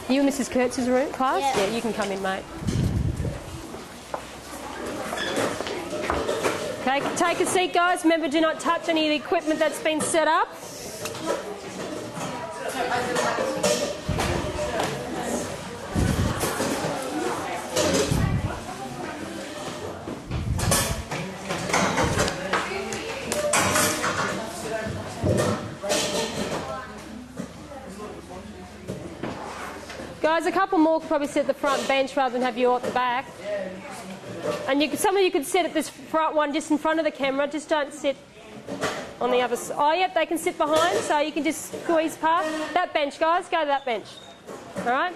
You in Mrs. Kurtz's room, class? Yeah. Yeah, you can come in, mate. Okay, take a seat, guys. Remember, do not touch any of the equipment that's been set up. Guys, a couple more could probably sit at the front bench rather than have you at the back. And some of you could sit at this front one just in front of the camera. Just don't sit on the other side. Oh, yep, they can sit behind, so you can just squeeze past. That bench, guys, go to that bench. All right?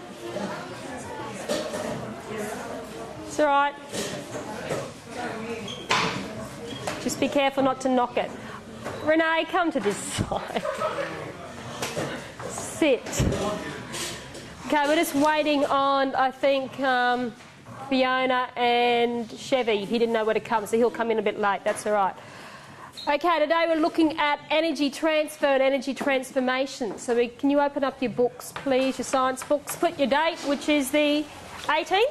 It's all right. Just be careful not to knock it. Renee, come to this side. Sit. Okay, we're just waiting on, I think, Fiona and Chevy. He didn't know where to come, so he'll come in a bit late. That's all right. Okay, today we're looking at energy transfer and energy transformation. So can you open up your books, please, your science books? Put your date, which is the 18th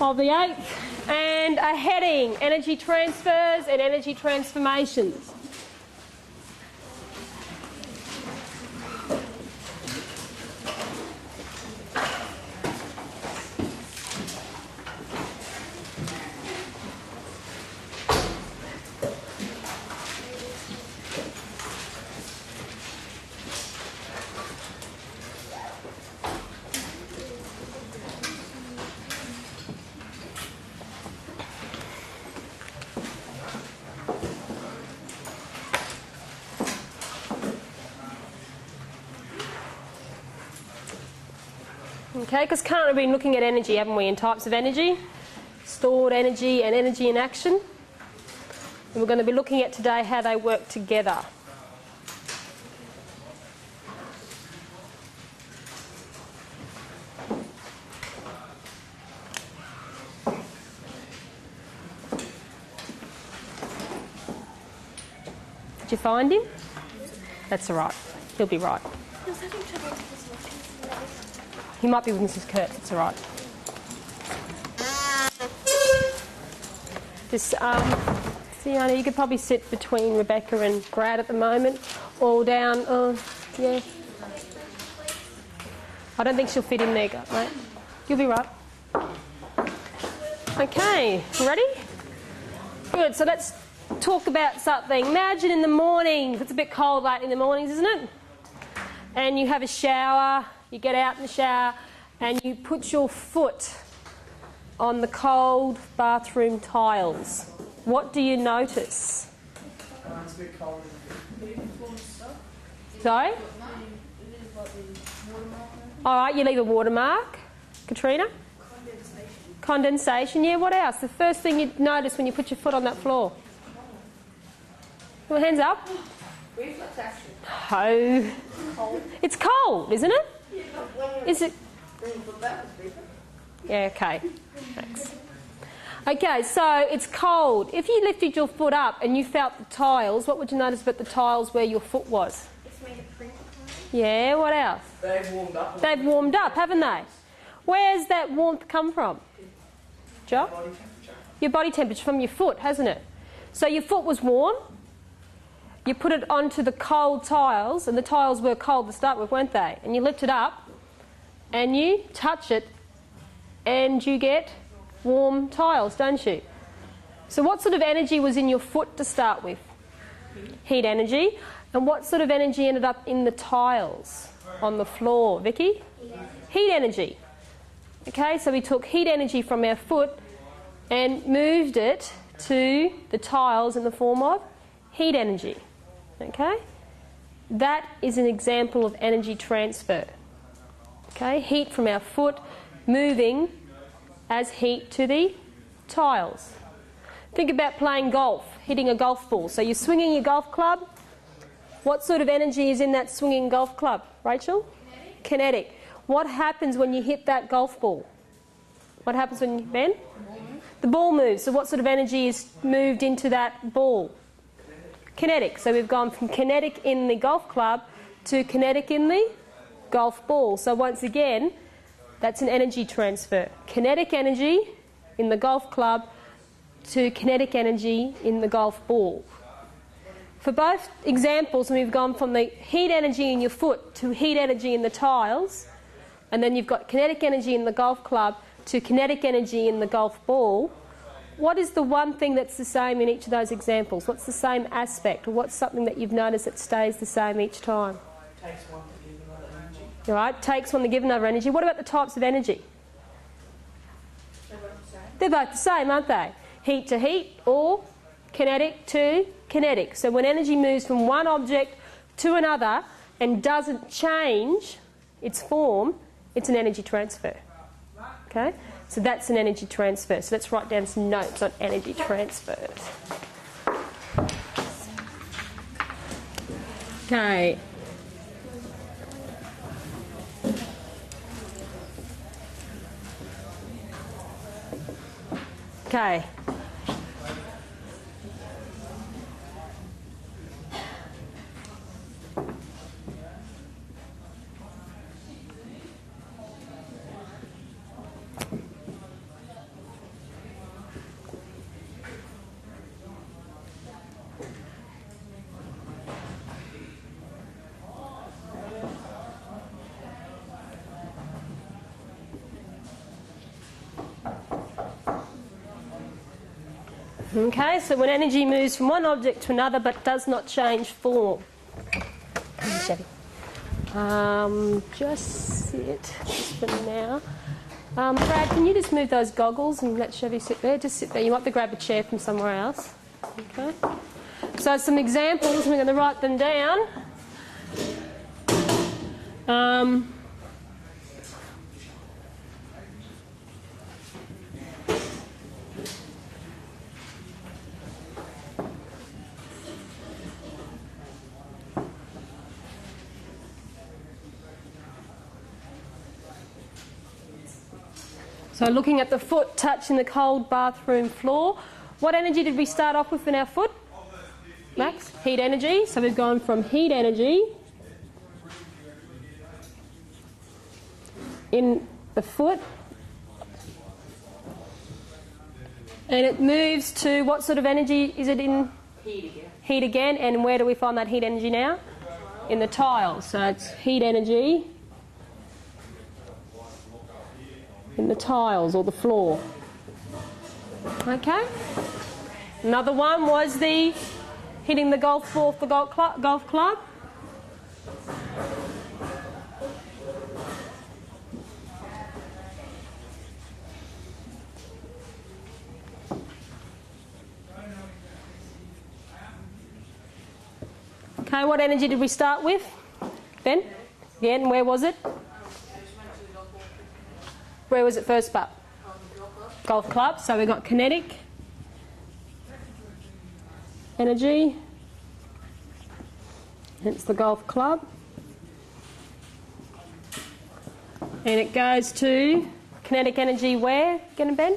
of the 8th, and a heading, energy transfers and energy transformations. Okay, because currently we've been looking at energy, haven't we, in types of energy, stored energy and energy in action. And we're going to be looking at today how they work together. Did you find him? That's all right. He'll be right. He might be with Mrs. Kurtz, it's all right. Just, Sienna, you could probably sit between Rebecca and Brad at the moment, all down, yeah. I don't think she'll fit in there, mate. You'll be right. Okay, ready? Good, so let's talk about something. Imagine in the morning, it's a bit cold late in the mornings, isn't it? And you have a shower. You get out in the shower and you put your foot on the cold bathroom tiles. What do you notice? It's a bit cold. Sorry? All right, you leave a watermark. Katrina? Condensation, yeah, what else? The first thing you notice when you put your foot on that floor? Well, hands up. Reflex action. Oh. It's cold, isn't it? Is it? Yeah, okay. Thanks. Okay, so it's cold. If you lifted your foot up and you felt the tiles, what would you notice about the tiles where your foot was? It's made of print. Yeah, what else? They've warmed up. They've warmed up, haven't they? Where's that warmth come from? Joe? Body temperature. Your body temperature from your foot, hasn't it? So your foot was warm. You put it onto the cold tiles, and the tiles were cold to start with, weren't they? And you lift it up, and you touch it, and you get warm tiles, don't you? So what sort of energy was in your foot to start with? Heat energy. And what sort of energy ended up in the tiles on the floor? Vicky? Heat energy. Okay, so we took heat energy from our foot and moved it to the tiles in the form of heat energy. Okay? That is an example of energy transfer. Okay? Heat from our foot moving as heat to the tiles. Think about playing golf, hitting a golf ball. So you're swinging your golf club. What sort of energy is in that swinging golf club? Rachel? Kinetic. What happens when you hit that golf ball? What happens when you, Ben? The ball moves. So what sort of energy is moved into that ball? Kinetic. So we've gone from kinetic in the golf club to kinetic in the golf ball. So once again, that's an energy transfer. Kinetic energy in the golf club to kinetic energy in the golf ball. For both examples, we've gone from the heat energy in your foot to heat energy in the tiles, and then you've got kinetic energy in the golf club to kinetic energy in the golf ball. What is the one thing that's the same in each of those examples? What's the same aspect, or what's something that you've noticed that stays the same each time? Takes one to give another energy. All right, takes one to give another energy. What about the types of energy? They're both the same. They're both the same, aren't they? Heat to heat or kinetic to kinetic. So when energy moves from one object to another and doesn't change its form, it's an energy transfer. Okay? So that's an energy transfer. So let's write down some notes on energy transfers. Okay. Okay. Okay, so when energy moves from one object to another but does not change form. Just sit just for now. Brad, can you just move those goggles and let Chevy sit there? Just sit there. You might have to grab a chair from somewhere else. Okay. So some examples, we're going to write them down. So looking at the foot touching the cold bathroom floor, what energy did we start off with in our foot? Max? Heat energy. So we've gone from heat energy in the foot, and it moves to what sort of energy is it in? Heat again. Heat again. And where do we find that heat energy now? In the tiles. So it's heat energy in the tiles or the floor. Okay. Another one was the hitting the golf ball for golf club. Okay, what energy did we start with? Ben? Again, where was it? Where was it first up? Golf club. So we've got kinetic energy. It's the golf club. And it goes to kinetic energy where again, Ben?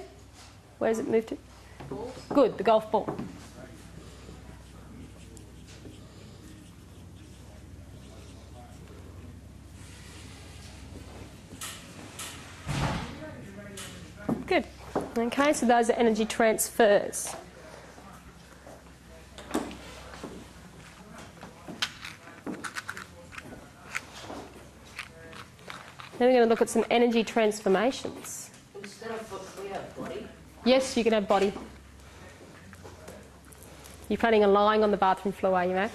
Where does it move to? Good, the golf ball. Good. Okay, so those are energy transfers. Then we're going to look at some energy transformations. Instead of foot, we have body. Yes, you can have body. You're planning on lying on the bathroom floor, are you, Max?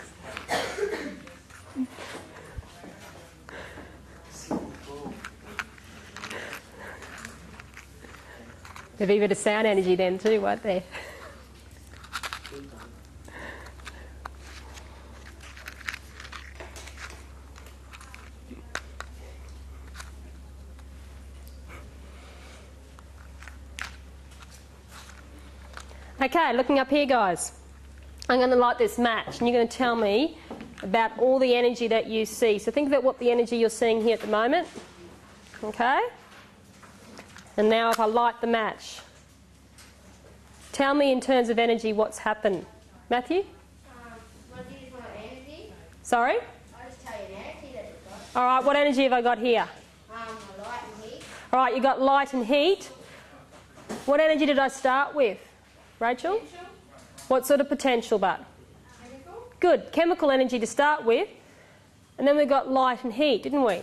There'd be a bit of sound energy then too, won't there? Okay, looking up here, guys. I'm going to light this match, and you're going to tell me about all the energy that you see. So think about what the energy you're seeing here at the moment. Okay? And now if I light the match, tell me in terms of energy what's happened. Matthew? What do you want energy? Sorry? I'll just tell you an energy that it's got. All right, what energy have I got here? Light and heat. All right, you got light and heat. What energy did I start with? Rachel? What sort of potential, but? Chemical. Good, chemical energy to start with. And then we got light and heat, didn't we?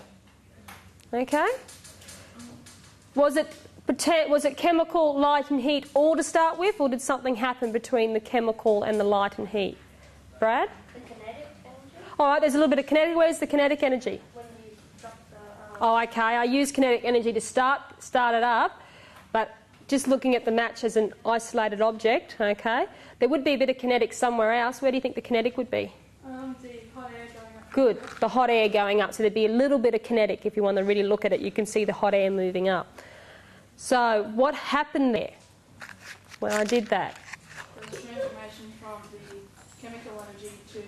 Okay. Was it chemical, light and heat all to start with, or did something happen between the chemical and the light and heat? Brad? The kinetic energy. All right, there's a little bit of kinetic. Where's the kinetic energy? When you drop the... Oh, okay. I use kinetic energy to start it up, but just looking at the match as an isolated object, okay, there would be a bit of kinetic somewhere else. Where do you think the kinetic would be? The hot air going up. Good, the hot air going up. So there'd be a little bit of kinetic. If you want to really look at it, you can see the hot air moving up. So what happened there when I did that? There's a transformation from the chemical energy to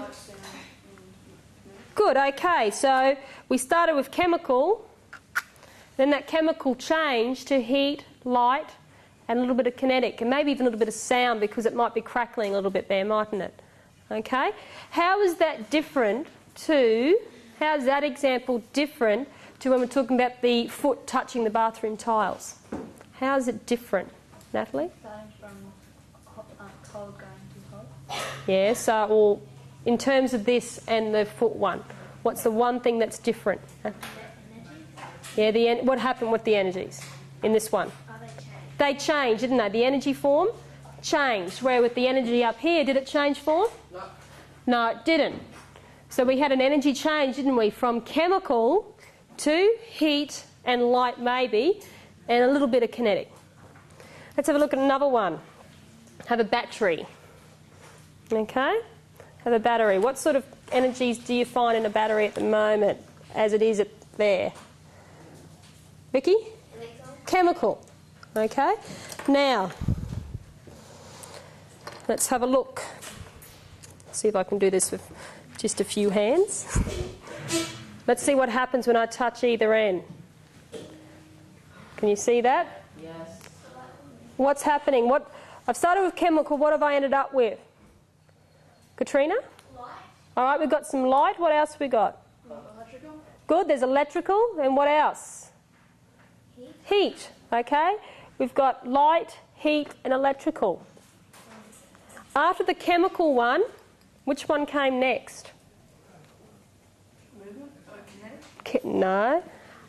light, sound, and... Good, okay. So we started with chemical. Then that chemical changed to heat, light, and a little bit of kinetic, and maybe even a little bit of sound, because it might be crackling a little bit there, mightn't it? Okay? How is that different to, how is that example different to when we're talking about the foot touching the bathroom tiles? How is it different, Natalie? Starting from cold going to hot. Yeah, so, or in terms of this and the foot one, what's the one thing that's different? Yeah, what happened with the energies in this one? Oh, they change. They changed, didn't they? The energy form changed. Where with the energy up here, did it change form? No. No, it didn't. So we had an energy change, didn't we? From chemical to heat and light maybe, and a little bit of kinetic. Let's have a look at another one. Have a battery. Okay? Have a battery. What sort of energies do you find in a battery at the moment as it is there? Vicky? Chemical. Okay. Now, let's have a look. See if I can do this with just a few hands. Let's see what happens when I touch either end. Can you see that? Yes. What's happening? I've started with chemical. What have I ended up with? Katrina? Light. All right, we've got some light. What else have we got? Electrical. Good, there's electrical. And what else? Heat, okay? We've got light, heat and electrical. After the chemical one, which one came next? Movement. Kinetic. No.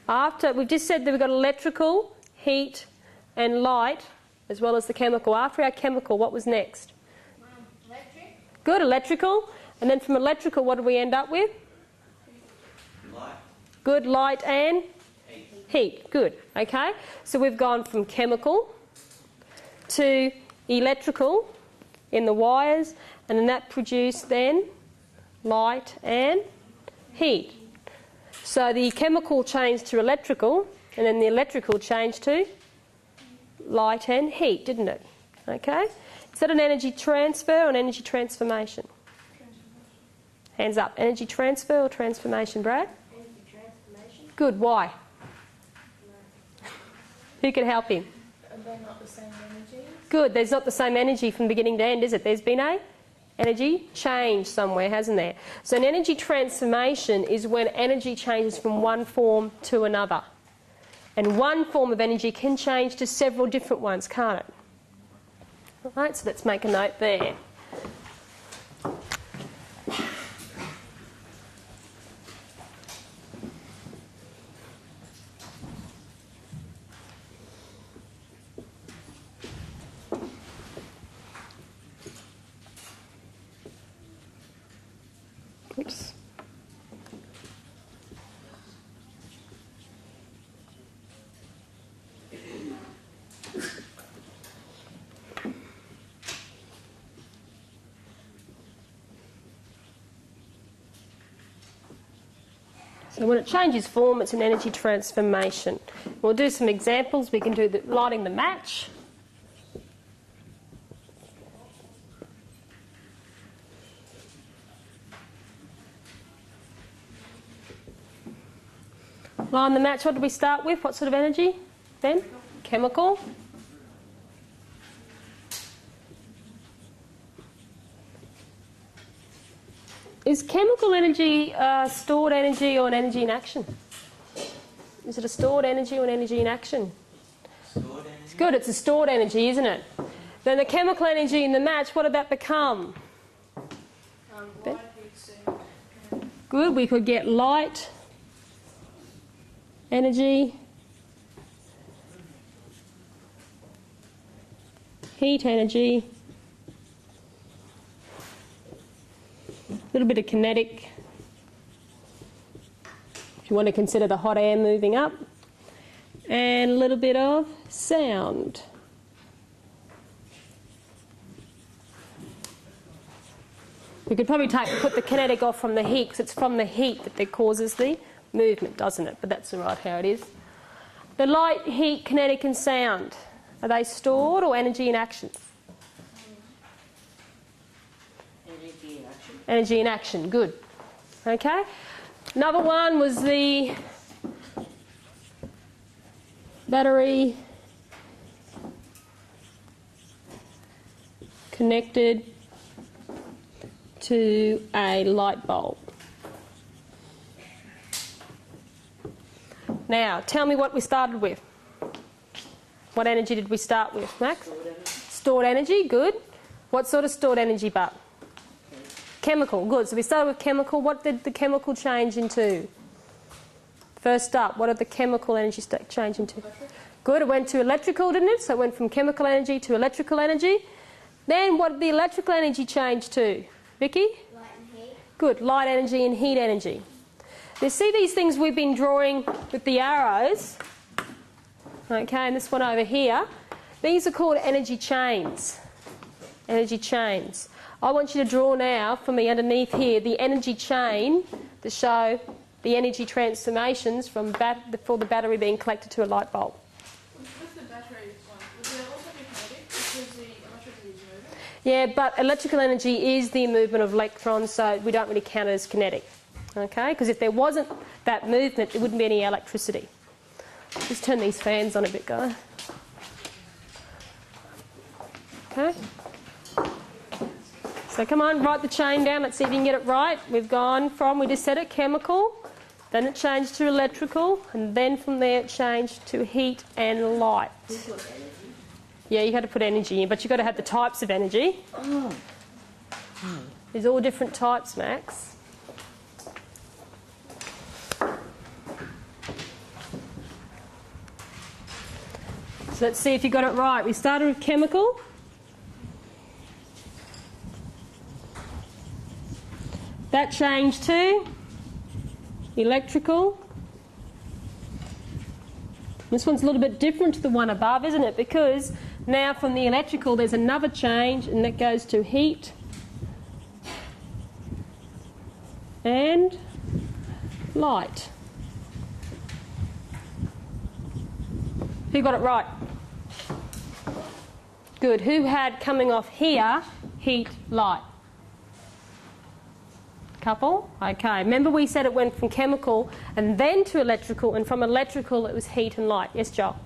After, we've just said that we've got electrical, heat and light, as well as the chemical. After our chemical, what was next? Electric. Good, electrical. And then from electrical, what did we end up with? Light. Good, light and Heat. heat. Good, okay? So we've gone from chemical to electrical in the wires, and then that produced then light and heat. So the chemical changed to electrical, and then the electrical changed to light and heat, didn't it? Okay? Is that an energy transfer or an energy transformation? Hands up. Energy transfer or transformation, Brad? Energy transformation. Good. Why? Who can help him? And they're not the same energy. Good. There's not the same energy from beginning to end, is it? There's been a energy change somewhere, hasn't there? So an energy transformation is when energy changes from one form to another. And one form of energy can change to several different ones, can't it? All right, so let's make a note there. Oops. So when it changes form, it's an energy transformation. We'll do some examples. We can do lighting the match. Line the match, what did we start with? What sort of energy then? Chemical. Is chemical energy stored energy or an energy in action? Is it a stored energy or an energy in action? Stored energy. It's good, it's a stored energy, isn't it? Then the chemical energy in the match, what did that become? Light, heat, sound. Good, we could get light, energy, heat energy, a little bit of kinetic, if you want to consider the hot air moving up, and a little bit of sound. We could probably put the kinetic off from the heat, because it's from the heat that causes the movement, doesn't it? But that's all right how it is. The light, heat, kinetic and sound, are they stored or energy in action? Energy in action. Energy in action, good. Okay. Another one was the battery connected to a light bulb. Now, tell me what we started with. What energy did we start with, Max? Stored energy, good. What sort of stored energy, but? Chemical, good. So we started with chemical. What did the chemical change into? First up, what did the chemical energy change into? Good, it went to electrical, didn't it? So it went from chemical energy to electrical energy. Then what did the electrical energy change to? Vicky? Light and heat. Good, light energy and heat energy. You see these things we've been drawing with the arrows? Okay, and this one over here. These are called energy chains. Energy chains. I want you to draw now for me underneath here the energy chain to show the energy transformations from before the battery being collected to a light bulb. With the battery one, would there also be kinetic because the electricity is moving? Yeah, but electrical energy is the movement of electrons, so we don't really count it as kinetic. Okay, because if there wasn't that movement, there wouldn't be any electricity. Just turn these fans on a bit, guys. Okay. So come on, write the chain down. Let's see if you can get it right. We've gone from, we just said it, chemical, then it changed to electrical, and then from there it changed to heat and light. Yeah, you had to put energy in, but you've got to have the types of energy. There's all different types, Max. So let's see if you got it right. We started with chemical. That changed to electrical. This one's a little bit different to the one above, isn't it? Because now from the electrical there's another change, and that goes to heat and light. Who got it right? Good. Who had coming off here heat, light? Couple? Okay. Remember we said it went from chemical and then to electrical, and from electrical it was heat and light. Yes, Joel?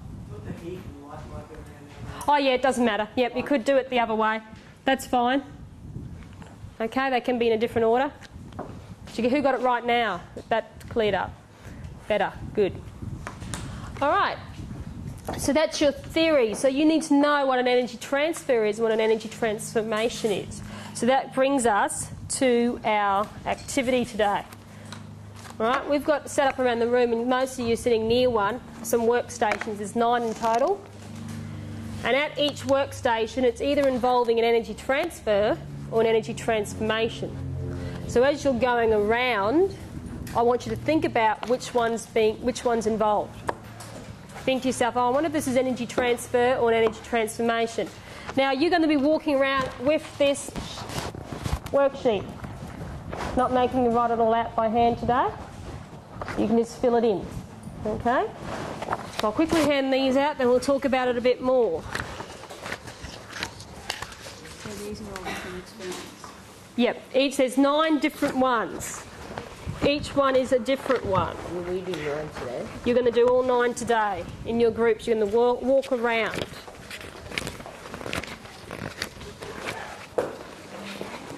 The heat and light might go around. Oh yeah, it doesn't matter. Yep, you could do it the other way. That's fine. Okay, they can be in a different order. Who got it right now? That cleared up. Better. Good. All right. So that's your theory. So you need to know what an energy transfer is and what an energy transformation is. So that brings us to our activity today. All right, we've got set up around the room, and most of you are sitting near one, some workstations. There's 9 in total. And at each workstation, it's either involving an energy transfer or an energy transformation. So as you're going around, I want you to think about which one's involved. Think to yourself, oh, I wonder if this is energy transfer or an energy transformation. Now, you're going to be walking around with this worksheet. Not making you write it all out by hand today. You can just fill it in. Okay? So I'll quickly hand these out, then we'll talk about it a bit more. So these are all different experiments. Yep, there's 9 different ones. Each one is a different one. Will we do 9 today? You're going to do all 9 today in your groups. You're going to walk around.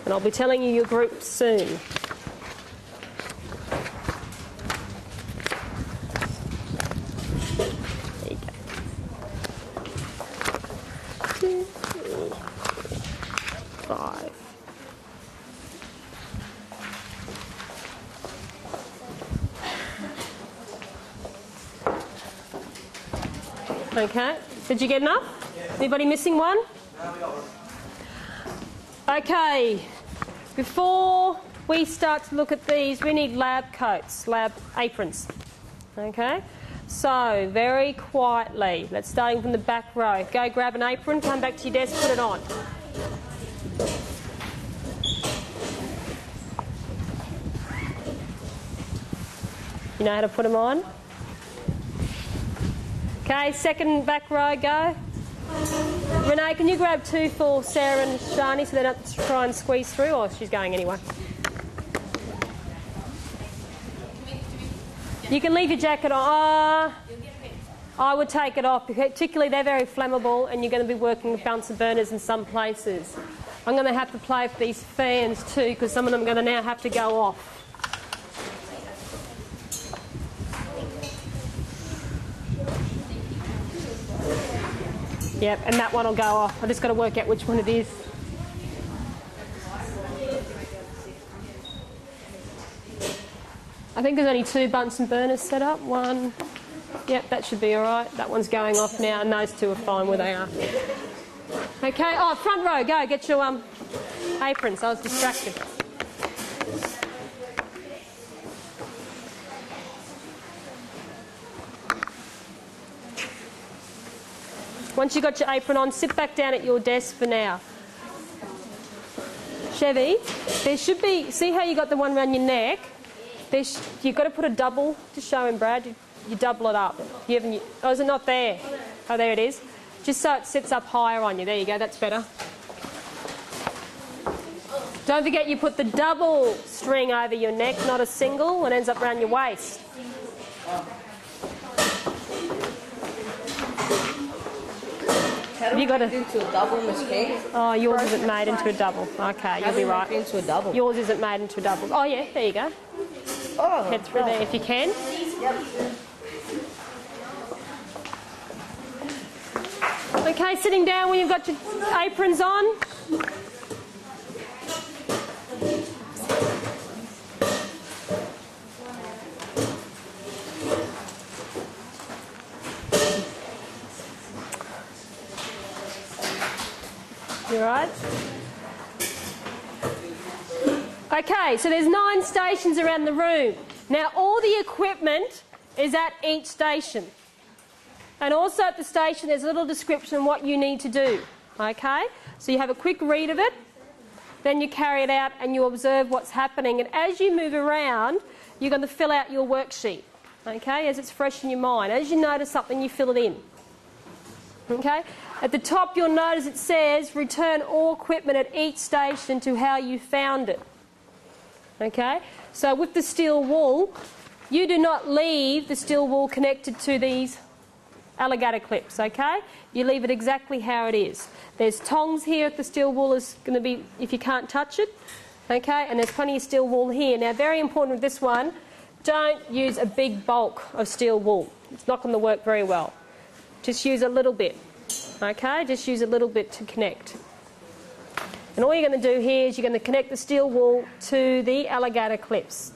And I'll be telling you your groups soon. Okay. Did you get enough? Anybody missing one? Okay. Before we start to look at these, we need lab coats, lab aprons. Okay. So, very quietly, let's start from the back row. Go grab an apron, come back to your desk, put it on. You know how to put them on? Okay, second back row, go. Renee, can you grab 2 for Sarah and Shani so they don't try and squeeze through? Or she's going anyway. You can leave your jacket on. I would take it off, particularly they're very flammable and you're going to be working with Bunsen burners in some places. I'm going to have to play with these fans too because some of them are going to now have to go off. Yep, and that one will go off. I just got to work out which one it is. I think there's only 2 Bunsen burners set up. 1. Yep, that should be all right. That one's going off now, and those 2 are fine where they are. Okay, oh, front row, go. Get your aprons. I was distracted. Once you've got your apron on, sit back down at your desk for now. Chevy, there should be, see how you got the one around your neck? You've got to put a double, just show him, Brad, you double it up. Oh, is it not there? Oh, there it is. Just so it sits up higher on you. There you go, that's better. Don't forget you put the double string over your neck, not a single, and ends up around your waist. How do you got it into a double, Miss King? Oh, yours isn't made into a double. Okay, you'll be right. Into a double. Yours isn't made into a double. Oh yeah, there you go. Oh, head through there if you can. Yep. Okay, sitting down when you've got your aprons on. You all right? Okay, so there's 9 stations around the room. Now, all the equipment is at each station. And also at the station, there's a little description of what you need to do. Okay? So you have a quick read of it, then you carry it out and you observe what's happening. And as you move around, you're going to fill out your worksheet. Okay? As it's fresh in your mind. As you notice something, you fill it in. Okay? At the top, you'll notice it says, return all equipment at each station to how you found it. Okay? So with the steel wool, you do not leave the steel wool connected to these alligator clips, okay? You leave it exactly how it is. There's tongs here if the steel wool is going to be, if you can't touch it, okay? And there's plenty of steel wool here. Now, very important with this one, don't use a big bulk of steel wool. It's not going to work very well. Just use a little bit, okay? Just use a little bit to connect. And all you're going to do here is you're going to connect the steel wool to the alligator clips.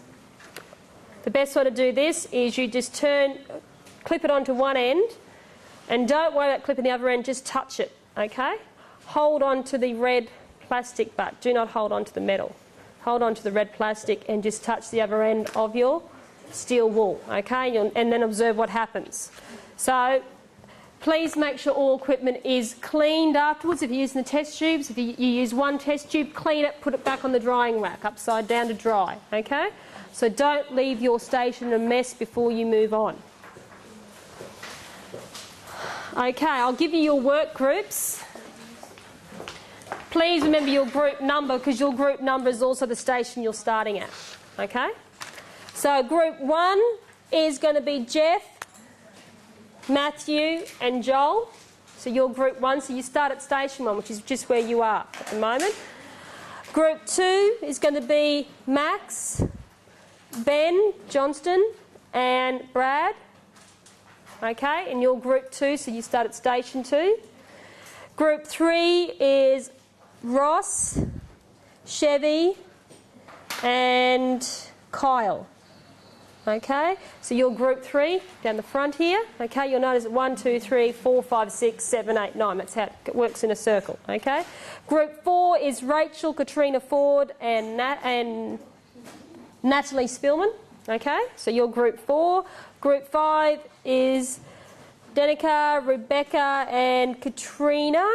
The best way to do this is you just clip it onto one end, and don't worry about clipping the other end, just touch it, okay? Hold on to the red plastic, but do not hold on to the metal. Hold on to the red plastic and just touch the other end of your steel wool, okay? And then observe what happens. So please make sure all equipment is cleaned afterwards. If you're using the test tubes, if you use one test tube, clean it, put it back on the drying rack, upside down to dry, okay? So don't leave your station a mess before you move on. Okay, I'll give you your work groups. Please remember your group number, because your group number is also the station you're starting at, okay? So group 1 is going to be Jeff, Matthew and Joel. So you're group 1, so you start at station 1, which is just where you are at the moment. Group 2 is going to be Max, Ben Johnston and Brad. Okay, and you're group 2, so you start at station 2. Group 3 is Ross, Chevy and Kyle. Okay, so you're group 3 down the front here. Okay, you'll notice 1, 2, 3, 4, 5, 6, 7, 8, 9. That's how it works in a circle. Okay, group 4 is Rachel, Katrina Ford, and Natalie Spillman. Okay, so you're group 4. Group 5 is Danica, Rebecca, and Katrina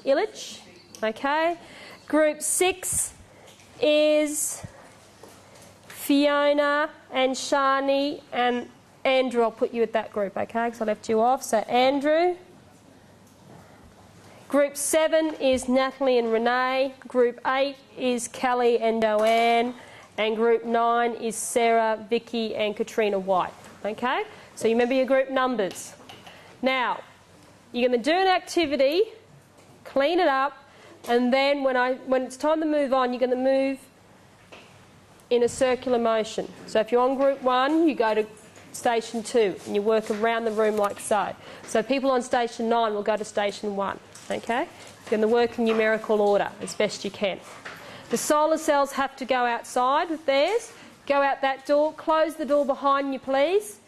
Illich. Okay, group 6 is Fiona and Shani and Andrew. I'll put you at that group, okay, because I left you off. So Andrew. Group 7 is Natalie and Renee. Group 8 is Kelly and Joanne. And group 9 is Sarah, Vicky and Katrina White. Okay, so you remember your group numbers. Now, you're going to do an activity, clean it up, and then when it's time to move on, you're going to move in a circular motion. So if you're on group 1, you go to station 2 and you work around the room like so. So people on station 9 will go to station 1. Okay? You're going to work in numerical order as best you can. The solar cells have to go outside with theirs. Go out that door. Close the door behind you, please.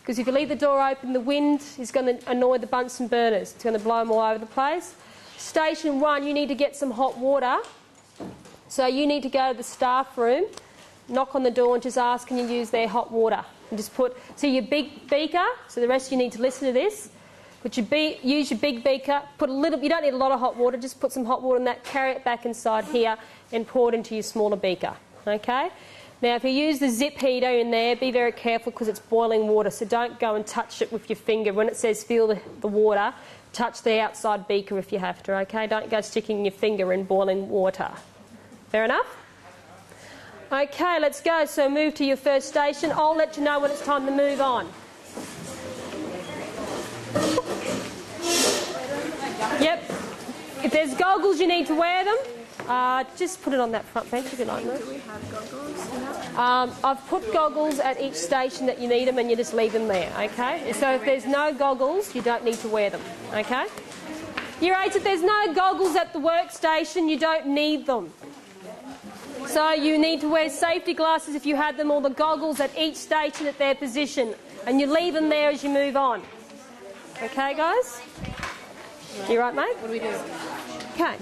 Because if you leave the door open, the wind is going to annoy the Bunsen burners. It's going to blow them all over the place. Station 1, you need to get some hot water. So you need to go to the staff room, knock on the door and just ask, can you use their hot water? And just put, so your big beaker, so the rest of you need to listen to this. Use your big beaker, put a little, you don't need a lot of hot water, just put some hot water in that, carry it back inside here and pour it into your smaller beaker. Okay? Now if you use the zip heater in there, be very careful because it's boiling water, so don't go and touch it with your finger. When it says feel the water, touch the outside beaker if you have to, okay? Don't go sticking your finger in boiling water. Fair enough? Okay, let's go. So move to your first station. I'll let you know when it's time to move on. Yep. If there's goggles, you need to wear them. Just put it on that front bench if you like. Do we have goggles? I've put goggles at each station that you need them and you just leave them there, okay? So if there's no goggles, you don't need to wear them, okay? Year 8, if there's no goggles at the workstation, you don't need them. So you need to wear safety glasses if you had them, or the goggles at each station at their position, and you leave them there as you move on. Okay, guys? You right, mate? What do we do? Okay.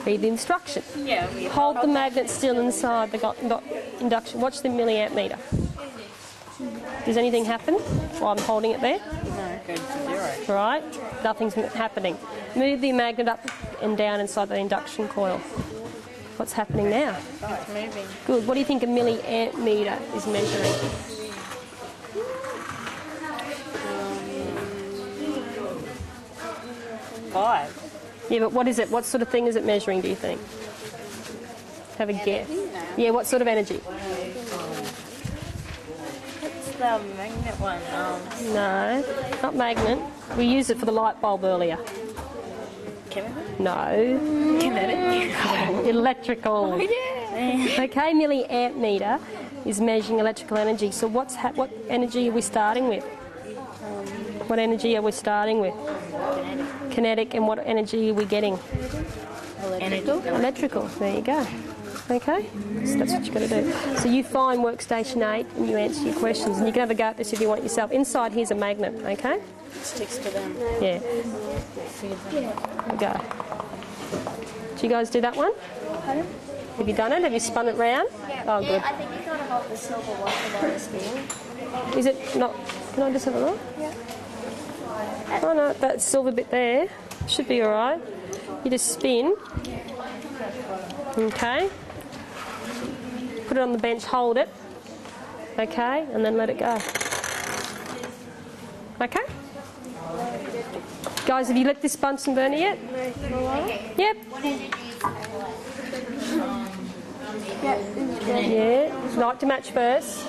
Read the instruction. Yeah. Hold the magnet still inside the induction. Watch the milliamp meter. Does anything happen while I'm holding it there? No, it goes to 0. Right? Nothing's happening. Move the magnet up and down inside the induction coil. What's happening now? Oh, it's moving. Good. What do you think a milliamp meter is measuring? 5. Yeah, but what is it? What sort of thing is it measuring, do you think? Have a guess. Yeah, what sort of energy? What's the magnet one? No, not magnet. We used it for the light bulb earlier. Chemical? No. Kinetic? Electrical. Oh, yeah. Okay, milliamp meter is measuring electrical energy. So what energy are we starting with? What energy are we starting with? Kinetic. And what energy are we getting? Electrical. Electrical. There you go. Okay, so that's what you've got to do. So you find workstation 8 and you answer your questions. And you can have a go at this if you want yourself. Inside here's a magnet, okay? Sticks to them. Yeah. Go. Did you guys do that one? Pardon? Have you done it? Have you spun it round? Yeah. Oh, good. I think you gotta hold the silver water on the spin. Is it not? Can I just have a look? Yeah. Oh no, that silver bit there should be all right. You just spin. Okay. Put it on the bench, hold it. Okay, and then let it go. Okay? Guys, have you lit this Bunsen burner yet? Yep. Yeah. Light to match first.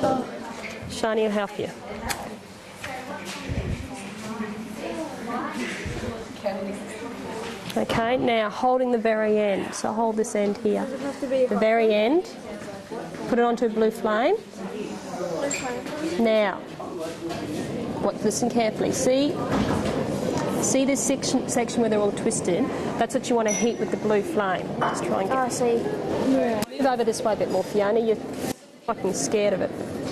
Shani will help you. Okay, now holding the very end. So hold this end here. The very end. Put it onto a blue flame. Now, listen carefully. See this section where they're all twisted? That's what you want to heat with the blue flame. Just try and get. Oh, I see. Yeah. Move over this way a bit more, Fiona. You're fucking scared of it.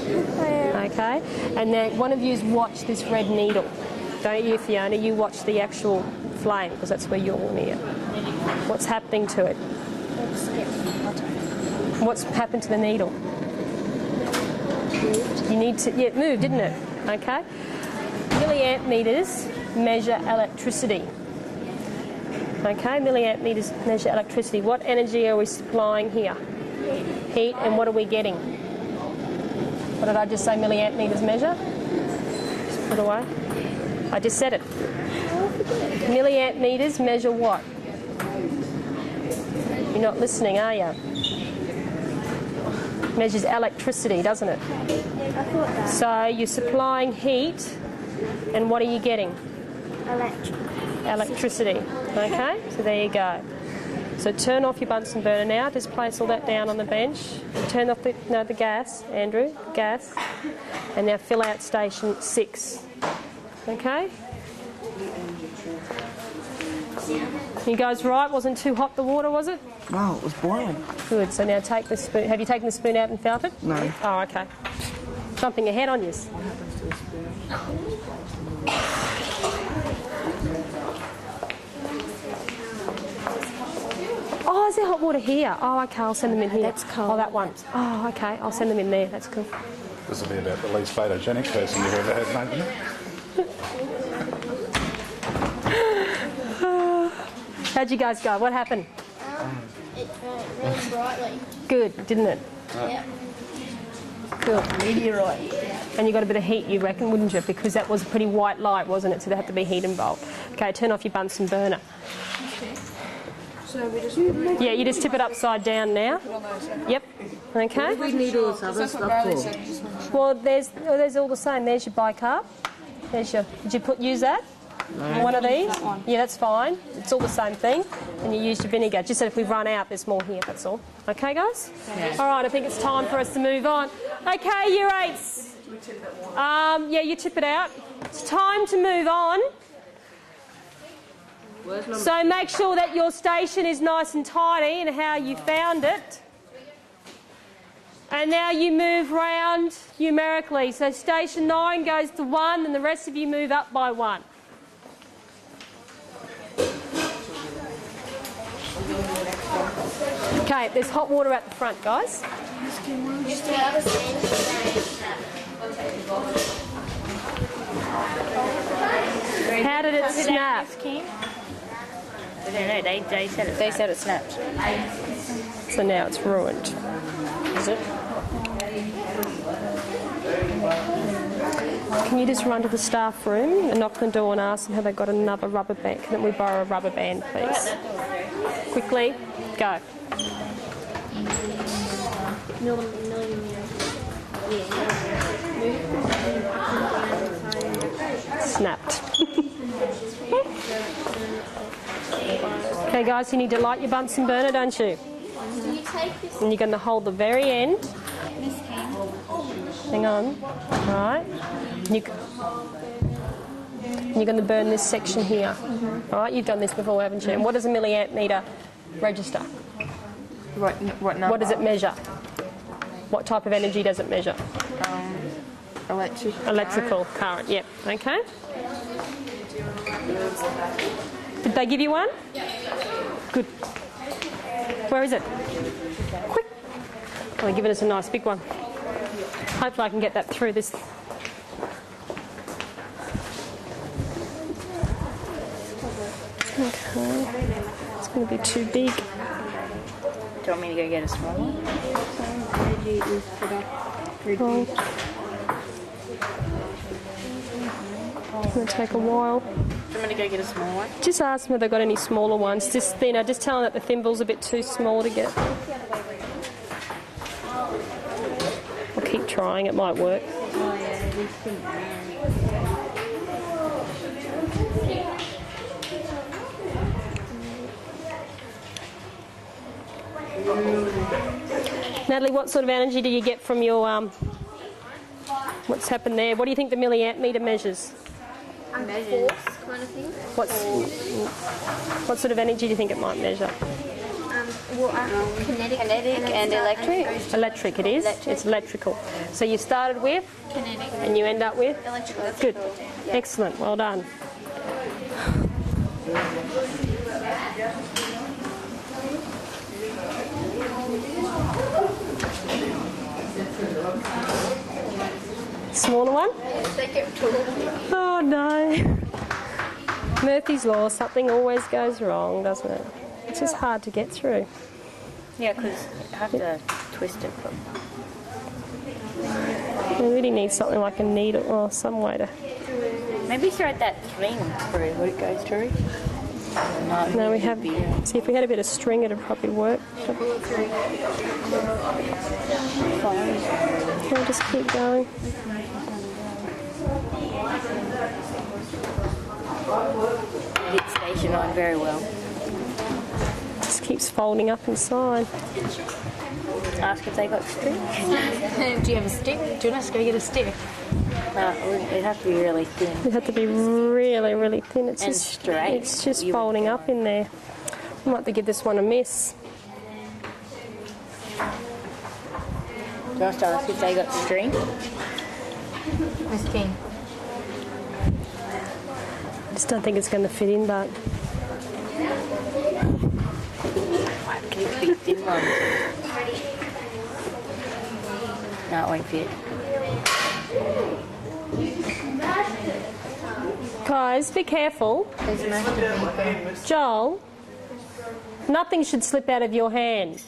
Okay, and then one of you's watch this red needle. Don't you, Fiona? You watch the actual flame because that's where you're near. What's happening to it? What's happened to the needle? You need to, yeah, it moved, didn't it? Okay. Milliamp meters measure electricity. Okay, milliamp meters measure electricity. What energy are we supplying here? Heat, and what are we getting? What did I just say milliamp meters measure? Just put away. I just said it. Milliamp meters measure what? You're not listening, are you? Measures electricity, doesn't it? I thought that. So you're supplying heat, and what are you getting? Electricity. Okay, so there you go. So turn off your Bunsen burner now. Just place all that down on the bench. Turn off the gas, Andrew, gas. And now fill out station 6. Okay? You guys right? Wasn't too hot the water, was it? No, it was boiling. Good. So now take the spoon. Have you taken the spoon out and felt it? No. Oh, okay. Jumping ahead on you. Oh, is there hot water here? Oh, okay, I'll send them in here. That's cold. Oh, that one. Oh, okay, I'll send them in there. That's cool. This will be about the least photogenic person you've ever had, mate. How'd you guys go? What happened? It really brightly. Good, didn't it? Yeah. Good. Meteorite. And you got a bit of heat, you reckon, wouldn't you? Because that was a pretty white light, wasn't it? So there had to be heat involved. Okay, turn off your Bunsen burner. So we just Yeah, you just tip it upside down now. Yep. Okay. We needles other that's what stuff Riley for. said. Just wanted Well, there's all the same. There's your bicarb. There's your. Did you use that? One of these? that one. Yeah, that's fine. It's all the same thing. And you used your vinegar. Just that if we run out, there's more here. That's all. Okay, guys. All right. I think it's time for us to move on. Okay, year 8s. Yeah, you tip it out. It's time to move on. So make sure that your station is nice and tidy and how you found it. And now you move round numerically. So station 9 goes to 1 and the rest of you move up by 1. Okay, there's hot water at the front, guys. How did it snap? I don't know, they said it. They said it snapped. So now it's ruined. Is it? Can you just run to the staff room and knock on the door and ask them have they got another rubber band? Can we borrow a rubber band, please? Quickly, go. Snapped. Okay, guys, you need to light your Bunsen burner, don't you? You take this. And you're going to hold the very end. Hang on. All right. You're going to burn this section here. All right, you've done this before, haven't you? And what does a milliamp meter register? What number? What does it measure? What type of energy does it measure? Electrical current, yep. Okay. Did they give you one? Good. Where is it? Quick. Oh, they're giving us a nice big one. Hopefully I can get that through this. Okay. It's going to be too big. Do you want me to go get a small one? It's going to take a while. Do you want me to go get a small one? Just ask them if they've got any smaller ones. Just, you know, just tell them that the thimble's a bit too small to get. I'll keep trying, it might work. Natalie, what sort of energy do you get from your, what's happened there? What do you think the milliamp meter measures? Force kind of thing. What sort of energy do you think it might measure? Kinetic, and electric. Electric it is. It's electrical. So you started with Kinetic. and you end up with? Electrical. Good. Excellent. Well done. Smaller one? Oh no. Murphy's Law, something always goes wrong, doesn't it? It's just hard to get through. Yeah, because you have to twist it. We really need something like a needle or some way to... Maybe thread that string through. Would it go through? No, we have... See, if we had a bit of string, it'd probably work. We'll just keep going. It station on very well. Just keeps folding up inside. Ask if they got string. Do you have a stick? Do you want us to go get a stick? No, it'd have to be really thin. It had to be really, really thin. It's And just straight. It's just You would folding go. up in there. I might have to give this one a miss. Do you want us to ask if they got string? Miss King. I just don't think it's going to fit in, but These big thin ones. No, it won't fit. guys, be careful. Joel, nothing should slip out of your hand.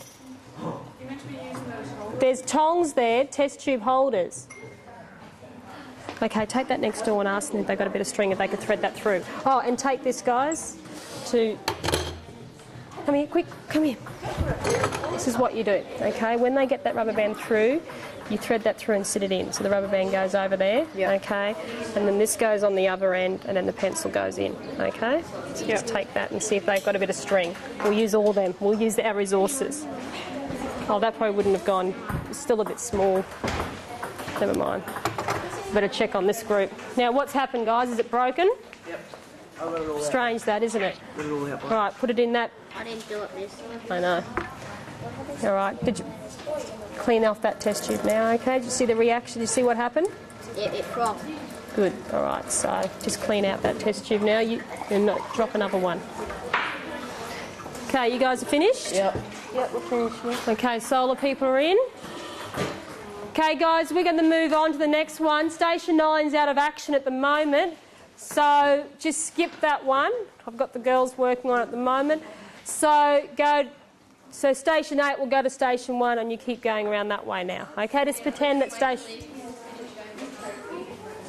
There's tongs there, test tube holders. Okay, take that next door and ask them if they've got a bit of string, if they could thread that through. Oh, and take this, guys, to... Come here, quick, come here. This is what you do, okay? When they get that rubber band through, you thread that through and sit it in. So the rubber band goes over there, okay? And then this goes on the other end, and then the pencil goes in, okay? So just take that and see if they've got a bit of string. We'll use all them. We'll use our resources. Oh, that probably wouldn't have gone. It's still a bit small. Never mind. Better check on this group. Now, what's happened, guys? Is it broken? Yep. I'll let it all out. Strange that, isn't it? Let it all out. All right, put it in that. I didn't do it this one. I know. All right. Did you clean off that test tube now? Okay. Did you see the reaction? Did you see what happened? Yeah, it frothed. Good. All right. So just clean out that test tube now. And not drop another one. Okay. You guys are finished? Yep. Yep, we're finished. Okay. Solar people are in. Okay, guys, we're going to move on to the next one. Station 9's out of action at the moment, so just skip that one. I've got the girls working on it at the moment. So Station 8 will go to Station 1, and you keep going around that way now. Okay, just pretend that Station...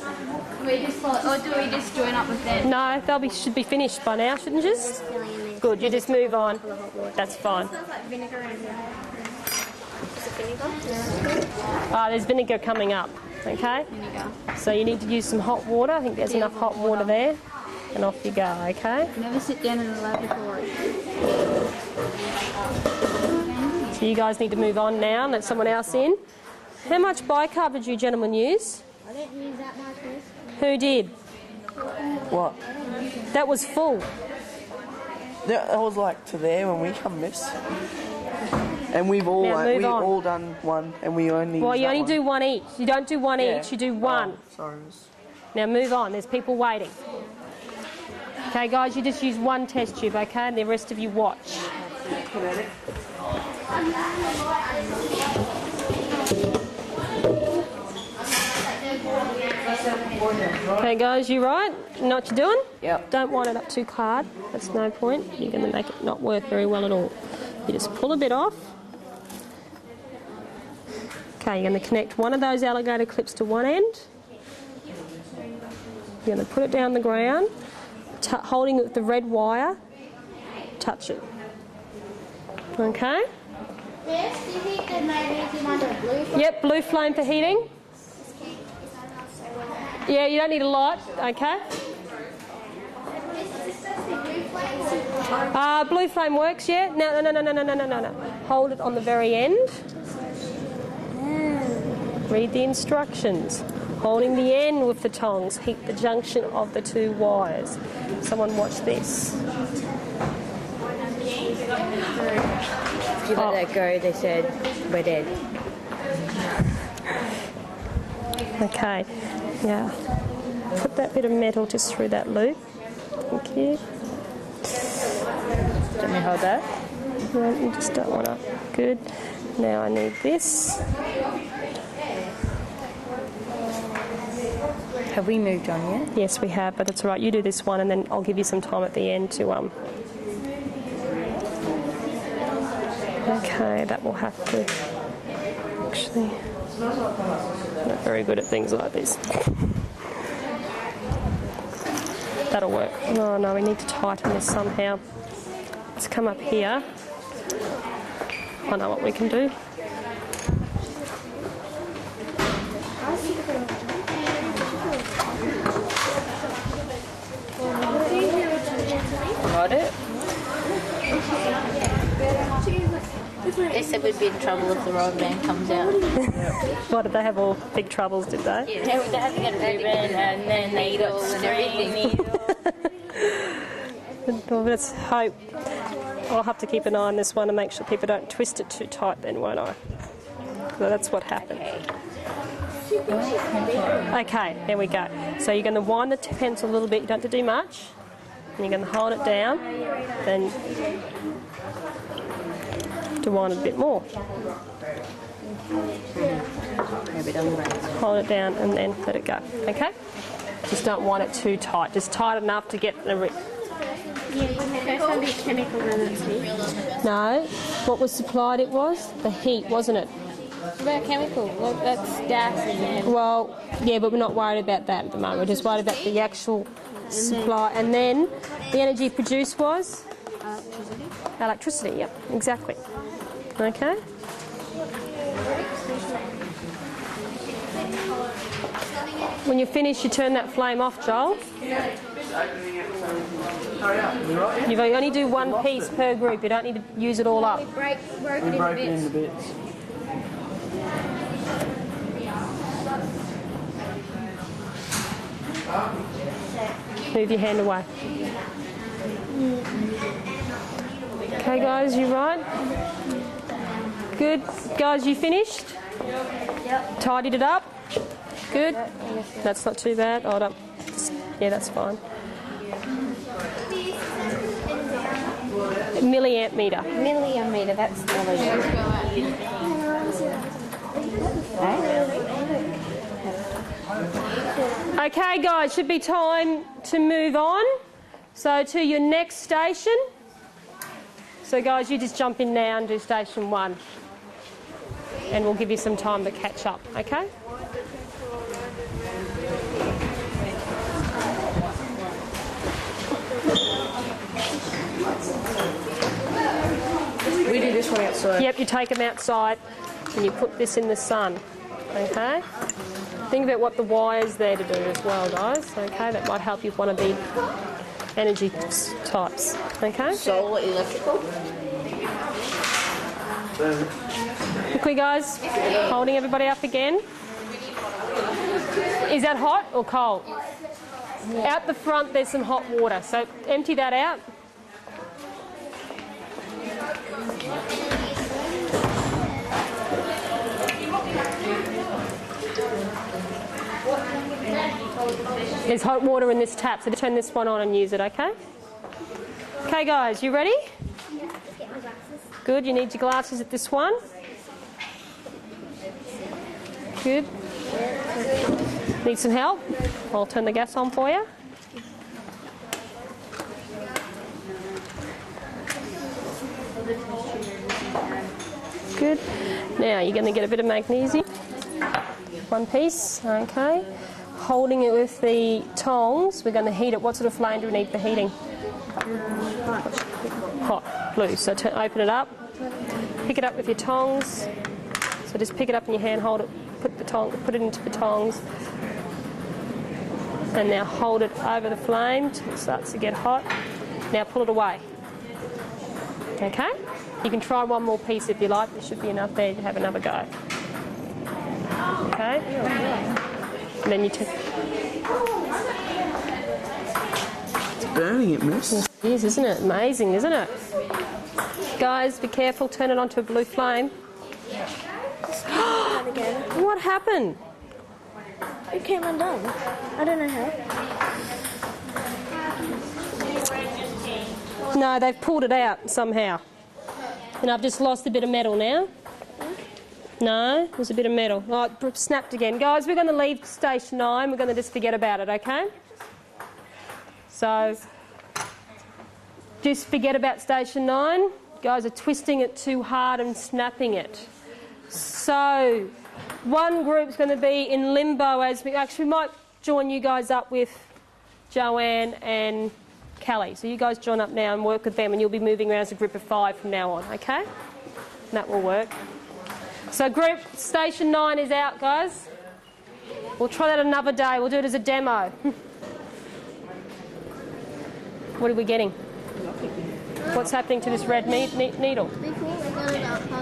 Or do we just join up with them? No, should be finished by now, shouldn't you? Good, you just move on. That's fine. Smells like vinegar and... There's vinegar coming up, okay? Vinegar. So you need to use some hot water. I think there's enough hot water there. And off you go, okay? Never sit down in a laboratory. So you guys need to move on now and let someone else in. How much bicarb did you gentlemen use? I didn't use that much. Who did? What? That was full. That was like to there when we come, miss. And we've all Now move on. all done one, and we only. Well, use you that only one. do one each. You don't do one Yeah. each, you do one. Oh, sorry, miss. Now move on, there's people waiting. Okay guys, you just use one test tube, okay? And the rest of you watch. Okay guys, you right? You know what you're doing? Yep. Don't wind it up too hard. That's no point. You're going to make it not work very well at all. You just pull a bit off. Okay, you're going to connect one of those alligator clips to one end. You're going to put it down the ground, holding it with the red wire. Touch it. Okay? Yes, do you think that maybe you want a blue flame? Yep, blue flame for heating. Yeah, you don't need a lot, okay? Blue flame works, yeah? No. Hold it on the very end. Read the instructions. Holding the end with the tongs, heat the junction of the two wires. Someone watch this. If you let that go, they said, we're dead. Okay, now put that bit of metal just through that loop. Thank you. Let me hold that. No, you just don't want to. Good. Now I need this. Have we moved on yet? Yes, we have, but it's all right. You do this one, and then I'll give you some time at the end to Okay, that will have to. Actually, I'm not very good at things like this. That'll work. Oh no, we need to tighten this somehow. Let's come up here. I know what we can do. Got it? They said we'd be in trouble if the road van comes out. What, did they have all big troubles, did they? Yeah, they had to get a ribbon and then needles and everything. Well, let's hope. I'll have to keep an eye on this one and make sure people don't twist it too tight then, won't I? So that's what happened. Okay, there we go. So you're going to wind the pencil a little bit. You don't have to do much. And you're going to hold it down. Then to wind it a bit more. Hold it down and then let it go. Okay? Just don't wind it too tight. Just tight enough to get the No, what was supplied it was the heat, wasn't it? What about chemical? That's gas, isn't it? Well, yeah, but we're not worried about that at the moment. We're just worried about the actual supply. And then the energy produced was? Electricity, yep, exactly. Okay. When you're finished, you turn that flame off, Joel. You only do one piece per group. You don't need to use it all up. We break it into bits. Move your hand away. Okay, guys, you right? Good. Guys, you finished? Yep. Tidied it up? Good. That's not too bad. Hold up. Yeah, that's fine. Milliamp meter. Milliamp meter, that's Okay, guys, should be time to move on. So to your next station. So, guys, you just jump in now and do station 1. And we'll give you some time to catch up, okay? We do this one outside. Yep, you take them outside and you put this in the sun, okay? Think about what the wire's there to do as well, guys, okay? That might help you with one of the energy types, okay? solar electrical. Quickly, guys, holding everybody up again. Is that hot or cold? Out the front, there's some hot water, so empty that out. There's hot water in this tap, so turn this one on and use it, okay? Okay, guys, you ready? Yeah, get my glasses. Good, you need your glasses at this one. Good. Need some help? I'll turn the gas on for you. Good. Now you're going to get a bit of magnesium. One piece, okay. Holding it with the tongs, we're going to heat it. What sort of flame do we need for heating? Hot, blue. So open it up. Pick it up with your tongs. So just pick it up in your hand, hold it, put it into the tongs. And now hold it over the flame till it starts to get hot. Now pull it away. Okay? You can try one more piece if you like. There should be enough there to have another go. Okay? And then you take... It's burning it, miss. It is, isn't it? Amazing, isn't it? Guys, be careful, turn it onto a blue flame. What happened? It came undone. I don't know how. No, they've pulled it out somehow. And I've just lost a bit of metal now. No, there's a bit of metal. Oh, it snapped again. Guys, we're going to leave station 9. We're going to just forget about it, okay? So, just forget about station 9. You guys are twisting it too hard and snapping it. So, one group's going to be in limbo as we actually might join you guys up with Joanne and Callie. So you guys join up now and work with them, and you'll be moving around as a group of 5 from now on, okay? And that will work. So group station 9 is out, guys. We'll try that another day. We'll do it as a demo. What are we getting? What's happening to this red needle?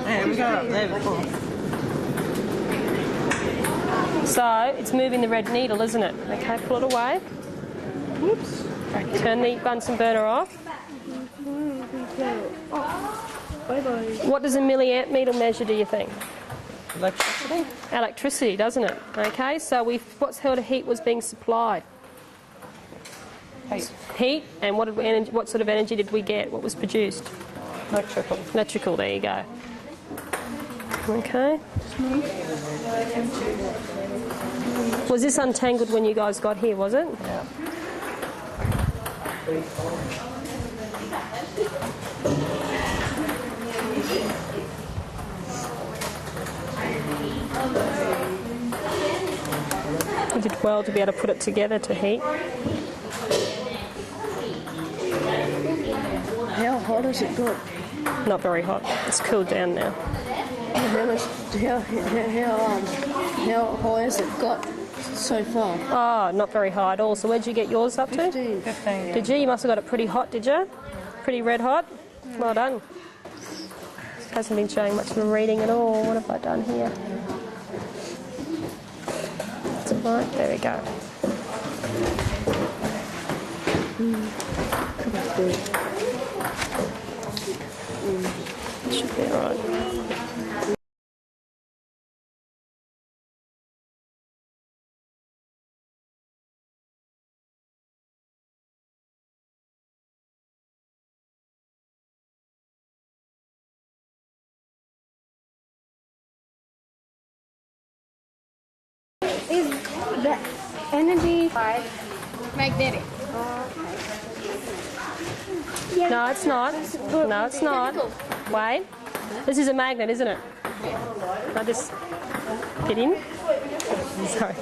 Hey, we got up there before. So it's moving the red needle, isn't it? Okay, pull it away. Whoops. Turn the Bunsen burner off. What does a milliamp meter measure, do you think? Electricity? Electricity, doesn't it? Okay, so what sort of heat was being supplied? Heat, and what sort of energy did we get? What was produced? Electrical. Electrical, there you go. Okay. Was this untangled when you guys got here, was it? Yeah. You did well to be able to put it together to heat. How hot has it got? Not very hot. It's cooled down now. How high has it got so far? Oh, not very high at all. So where'd you get yours up to? 15. 15. Did you? You must have got it pretty hot, did you? Pretty red hot? Well done. Hasn't been showing much of a reading at all. What have I done here? That's right. There we go. Should be all right. Is the energy magnetic? No, it's not. No, it's not. Wait. This is a magnet, isn't it? I just get in. Sorry.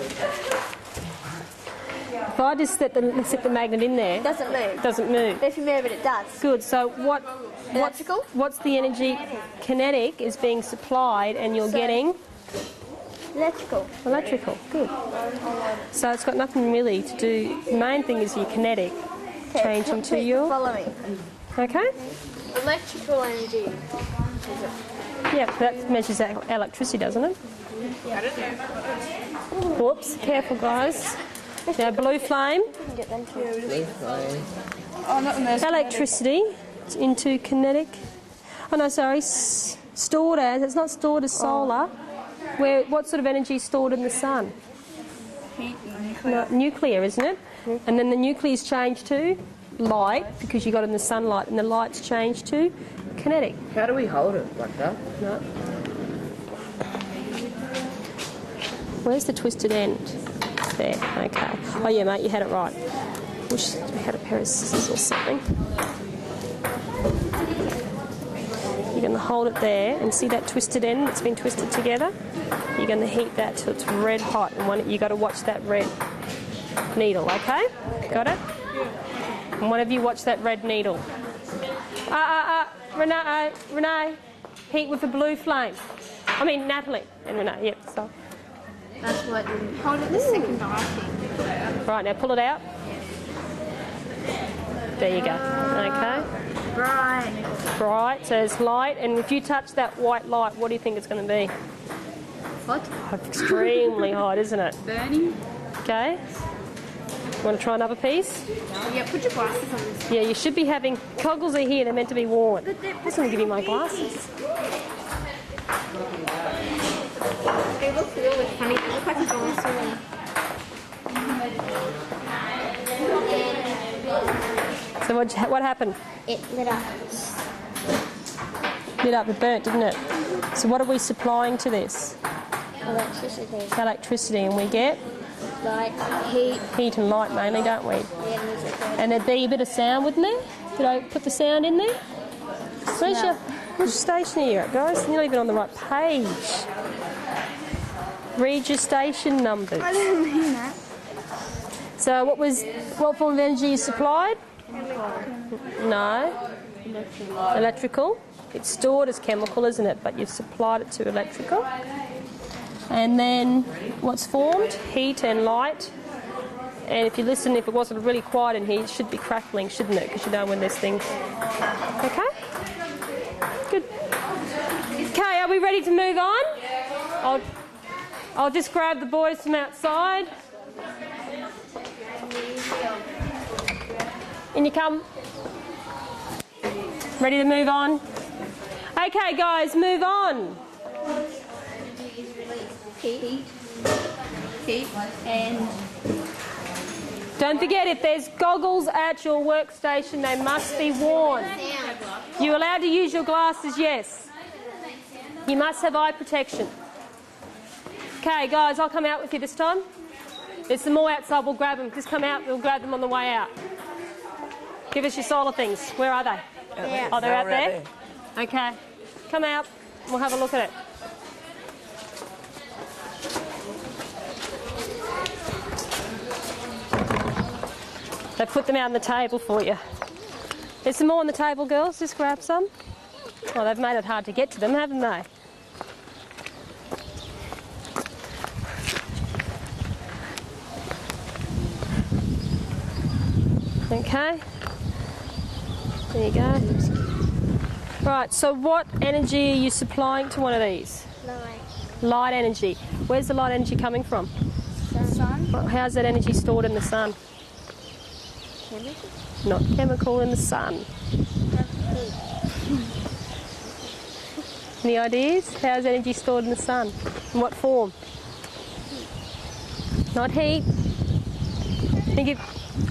If I just set the magnet in there, Doesn't move. it doesn't move. If you move it, it does. Good. So Electrical? what's the energy? Kinetic is being supplied, and you're getting Electrical. electrical. Good. So it's got nothing really to do. The main thing is your kinetic. Change them to your. Follow me. Okay. Electrical energy. Yeah, that measures electricity, doesn't it? Yeah. Whoops. Careful, guys. Now, blue flame. Get them to Oh, not in there. Electricity into kinetic. Oh no, sorry. Stored as. It's not stored as solar. What sort of energy is stored in the sun? Heat and nuclear. No, nuclear, isn't it? And then the nuclear's changed to light because you got it in the sunlight, and the light's changed to kinetic. How do we hold it like that? No. Where's the twisted end? There. Okay. Oh yeah, mate, you had it right. Wish we had a pair of scissors or something. You're going to hold it there and see that twisted end that's been twisted together? You're going to heat that till it's red hot, and you've got to watch that red needle, okay? Got it? And one of you watch that red needle. Renee, heat with a blue flame. I mean, Natalie and Renee, yep, so. That's what. Hold it the second time, I think. Right, now pull it out. There you go, okay? Right. Bright, so it's light, and if you touch that white light, what do you think it's going to be? What? Extremely hot, isn't it? Burning. Okay. Want to try another piece? Yeah, put your glasses on this. Yeah, you should be having... Goggles are here, they're meant to be worn. I was going to give you my glasses. They look really funny. They look like a dinosaur. So what happened? It lit up. Lit up, it burnt, didn't it? So what are we supplying to this? Electricity. Electricity, and we get? Light, heat. Heat and light mainly, don't we? Yeah, music. And there'd be a bit of sound, wouldn't there? Did I put the sound in there? Which station are you at, guys? You're not even on the right page. Read your station numbers. I didn't mean that. So what form of energy is supplied? No. Electrical. It's stored as chemical, isn't it? But you've supplied it to electrical. And then what's formed? Heat and light. And if you listen, if it wasn't really quiet in here, it should be crackling, shouldn't it? Because you know when there's things. Okay? Good. Okay, are we ready to move on? I'll just grab the boys from outside. In you come. Ready to move on? Okay, guys, move on. Heat. And... Don't forget, if there's goggles at your workstation, they must be worn. You're allowed to use your glasses, yes. You must have eye protection. Okay, guys, I'll come out with you this time. There's some more outside, we'll grab them. Just come out, we'll grab them on the way out. Give us your solar things. Where are they? Yeah. Oh, they're out there? Okay. Come out, we'll have a look at it. They've put them out on the table for you. There's some more on the table, girls. Just grab some. Oh, they've made it hard to get to them, haven't they? Okay. There you go. Right, so what energy are you supplying to one of these? Light. Light energy. Where's the light energy coming from? Sun. How's that energy stored in the sun? Chemical. Not chemical, in the sun. Any ideas? How's energy stored in the sun? In what form? Not heat.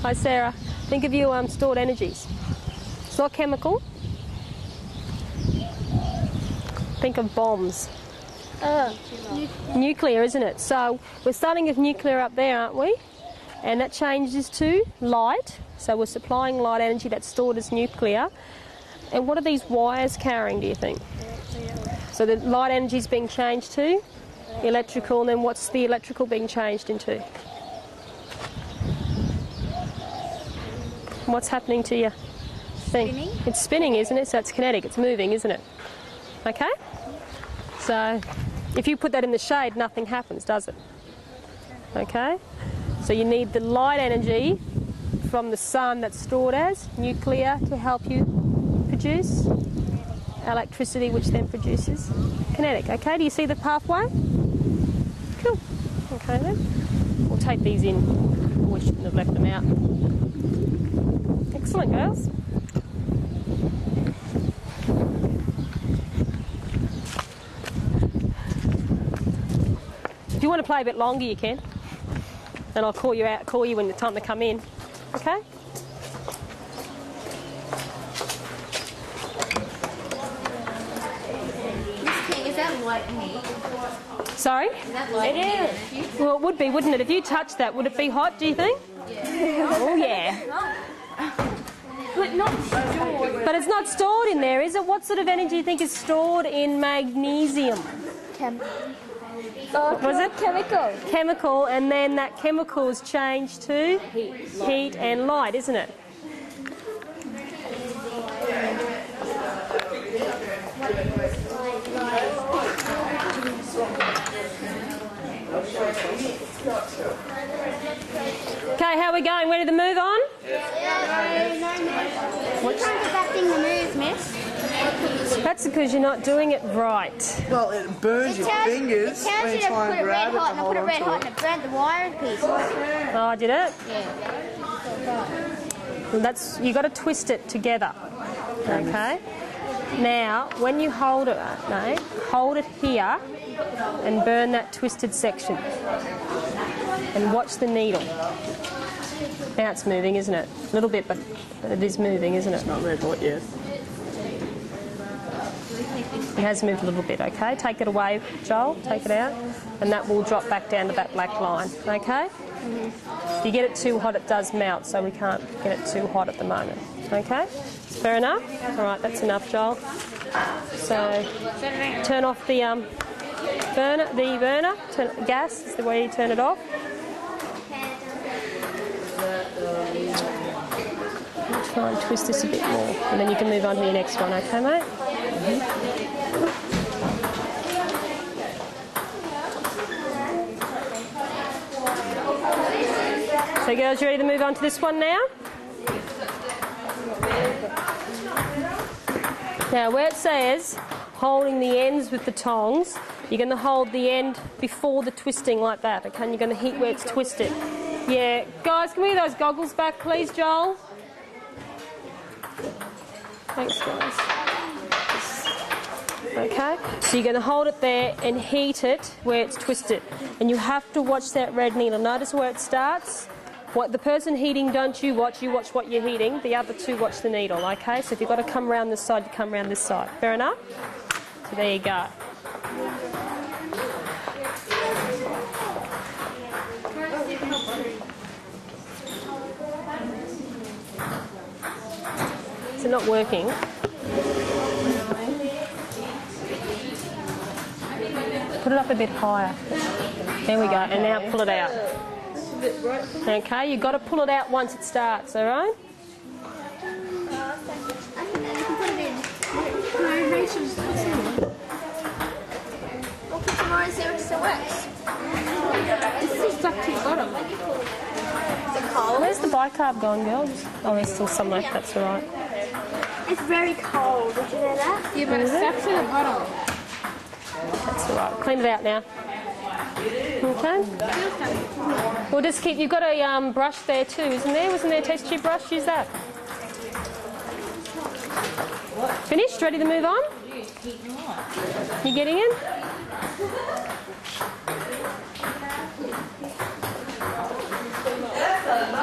Hi Sarah. Think of your stored energies. It's not chemical. Think of bombs. Nuclear, isn't it? So we're starting with nuclear up there, aren't we? And that changes to light. So we're supplying light energy that's stored as nuclear. And what are these wires carrying, do you think? So the light energy is being changed to electrical, and then what's the electrical being changed into? What's happening to your thing? Spinning. It's spinning, isn't it? So it's kinetic, it's moving, isn't it? Okay? So if you put that in the shade, nothing happens, does it? Okay? So you need the light energy from the sun that's stored as nuclear to help you produce electricity, which then produces kinetic. Okay, do you see the pathway? Cool. Okay then. We'll take these in. We shouldn't have left them out. Excellent, girls. If you want to play a bit longer, you can. And I'll call you when it's time to come in. Okay? Is that light and heat? Sorry? Is that light and heat? Well, it would be, wouldn't it? If you touched that, would it be hot, do you think? Yeah. Oh, yeah. But not stored. But it's not stored in there, is it? What sort of energy do you think is stored in magnesium? Was it? Chemical. Chemical, and then that chemical is changed to heat and light, isn't it? Okay, how are we going? Ready to move on? We're trying to get that thing to move, miss. That's because you're not doing it right. Well, it burns your fingers when you try and grab it to hold on to it. It burnt the wire in pieces. Oh, did it? Yeah. Well, you got to twist it together. Okay. Now, when you hold it, no, hold it here and burn that twisted section. And watch the needle. Now it's moving, isn't it? A little bit, but it is moving, isn't it? It's not red hot yet. It has moved a little bit, okay? Take it away, Joel, take it out, and that will drop back down to that black line, okay? If you get it too hot, it does melt, so we can't get it too hot at the moment, okay? Fair enough? All right, that's enough, Joel. So, turn off the burner, gas is the way you turn it off. Try and twist this a bit more, and then you can move on to your next one, okay, mate? So, girls, you ready to move on to this one now? Now, where it says holding the ends with the tongs, you're going to hold the end before the twisting like that, okay? And you're going to heat where it's twisted. Yeah, guys, can we get those goggles back, please, Joel? Thanks, guys. Okay, so you're going to hold it there and heat it where it's twisted. And you have to watch that red needle. Notice where it starts. What the person heating, don't you watch what you're heating. The other two watch the needle, okay? So if you've got to come around this side, you come around this side. Fair enough? So there you go. Is it not working? Put it up a bit higher. There we go. And now pull it out. Okay, you've got to pull it out once it starts, all right? Where's the bicarb gone, girls? Oh, there's still some left, that's all right. It's very cold, did you know that? Yeah, but it's stuck to the bottom. That's all right. Clean it out now. Okay. We'll just keep. You've got a brush there too, isn't there? Wasn't there a test tube brush? Use that. Finished? Ready to move on? You getting in?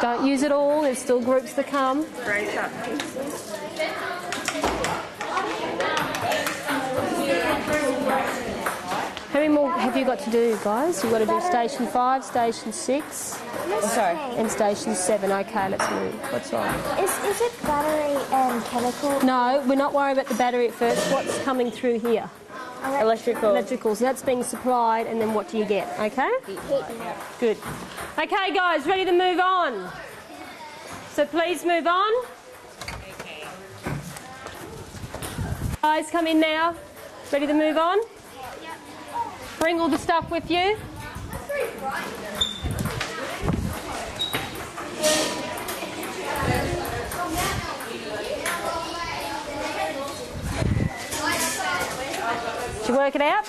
Don't use it all. There's still groups to come. Break up. How many more have you got to do, guys? You've got to do station 5, station 6, and station 7. Okay, let's move. What's wrong? Is it battery and chemical? No, we're not worried about the battery at first. What's coming through here? Electrical. So that's being supplied, and then what do you get? Okay? Good. Okay, guys, ready to move on? So please move on. Guys, come in now. Ready to move on? Bring all the stuff with you. Did you work it out?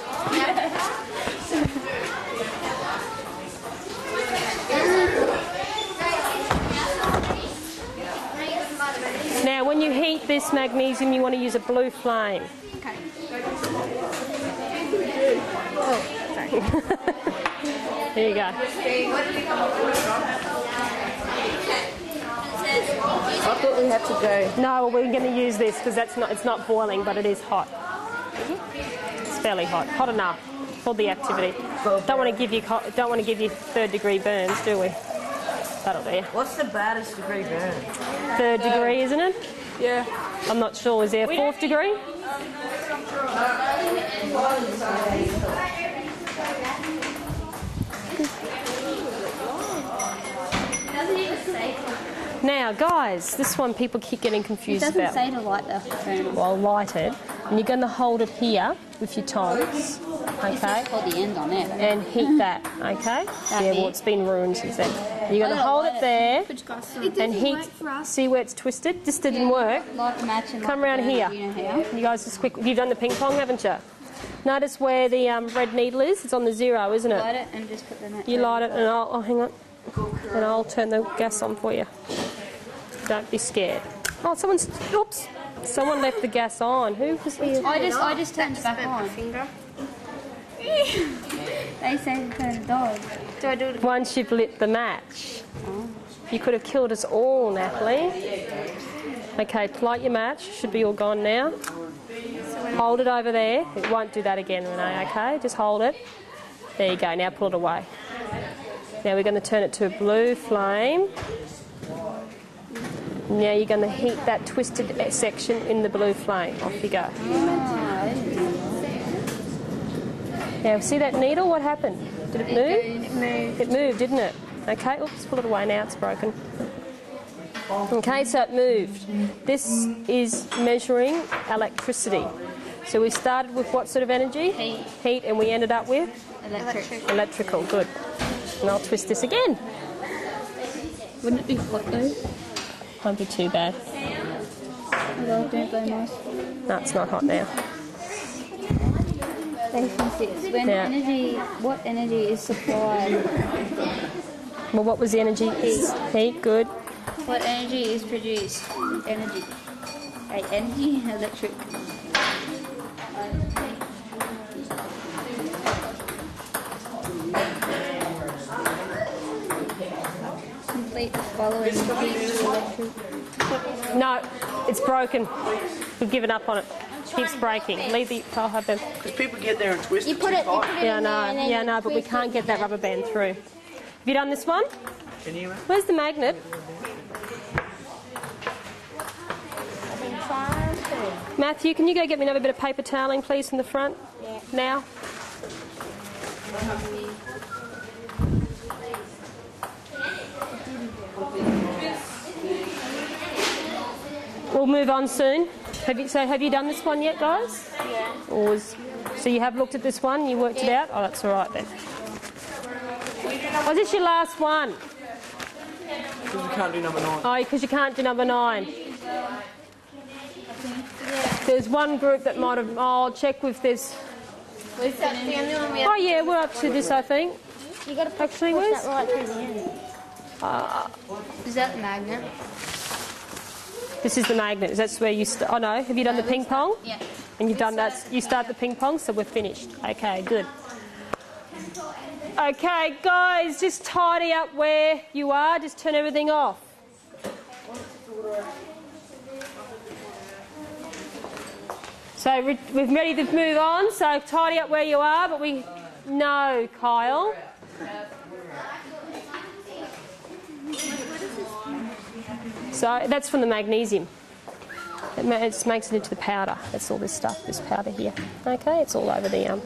Now, when you heat this magnesium, you want to use a blue flame. Okay. Oh, sorry. There you go. I thought we had to go. No, well, we're going to use this because it's not boiling, but it is hot. It's fairly hot, hot enough for the activity. Don't want to give you 3rd degree burns, do we? That'll do. What's the baddest degree burn? 3rd degree, isn't it? Yeah. I'm not sure. Is there a 4th degree? Now, guys, this one people keep getting confused about. It doesn't say to light the burner. Well, light it, and you're going to hold it here with your tongs, okay? Hold the end on it. And heat that, okay? Yeah, well, it's been ruined since then. You're going to hold it there and heat. See where it's twisted? This didn't work. Come around here. You guys just quick. You've done the ping pong, haven't you? Notice where the red needle is. It's on the 0, isn't it? Light it and just put the net. You light it, and I'll hang on, and I'll turn the gas on for you. Don't be scared. Oh, oops! Someone left the gas on. Who was here? I just turned it back on. Finger. They say to turn the dog. Do I do it? Once you've lit the match, you could have killed us all, Natalie. Okay, light your match. Should be all gone now. Hold it over there. It won't do that again, Renee, okay? Just hold it. There you go. Now pull it away. Now we're going to turn it to a blue flame. Now you're going to heat that twisted section in the blue flame. Off you go. Now, see that needle? What happened? Did it move? It moved. It moved, didn't it? Okay, oops, pull it away now. It's broken. Okay, so it moved. This is measuring electricity. So we started with what sort of energy? Heat, and we ended up with? Electrical, good. And I'll twist this again. Wouldn't it be hot though? Won't be too bad. Well, don't blame us. No, it's not hot now. Station 6. What energy is supplied? Well, what was the energy? Heat, good. What energy is produced? Energy. Energy? Electric. Complete the following. Electric. No, it's broken. We've given up on it. Keeps breaking. Leave the. I'll have them. Because people get there and twist You put it Yeah, in there and then yeah, you no, but we twist can't get that rubber band through. Have you done this one? Can you? Where's the magnet? Matthew, can you go get me another bit of paper toweling, please, from the front? Yeah. Now. We'll move on soon. Have you done this one yet, guys? Yeah. So you have looked at this one, you worked it out? Oh, that's all right then. Was this your last one? Because you can't do number 9. Oh, because you can't do number 9. There's one group that might have... Oh, I'll check with this. Is that the only one we have? Oh, yeah, we're up to this, I think. You got to Actually, push where's... that right through the end. Is that the magnet? This is the magnet. That's where you... Oh, no. Have you done the ping pong? Yeah. And you've done that... You start the ping pong, so we're finished. Okay, good. Okay, guys, just tidy up where you are. Just turn everything off. So we're ready to move on. So tidy up where you are, but we... No, Kyle. So that's from the magnesium. It makes it into the powder. That's all this stuff, this powder here. Okay, it's all over the...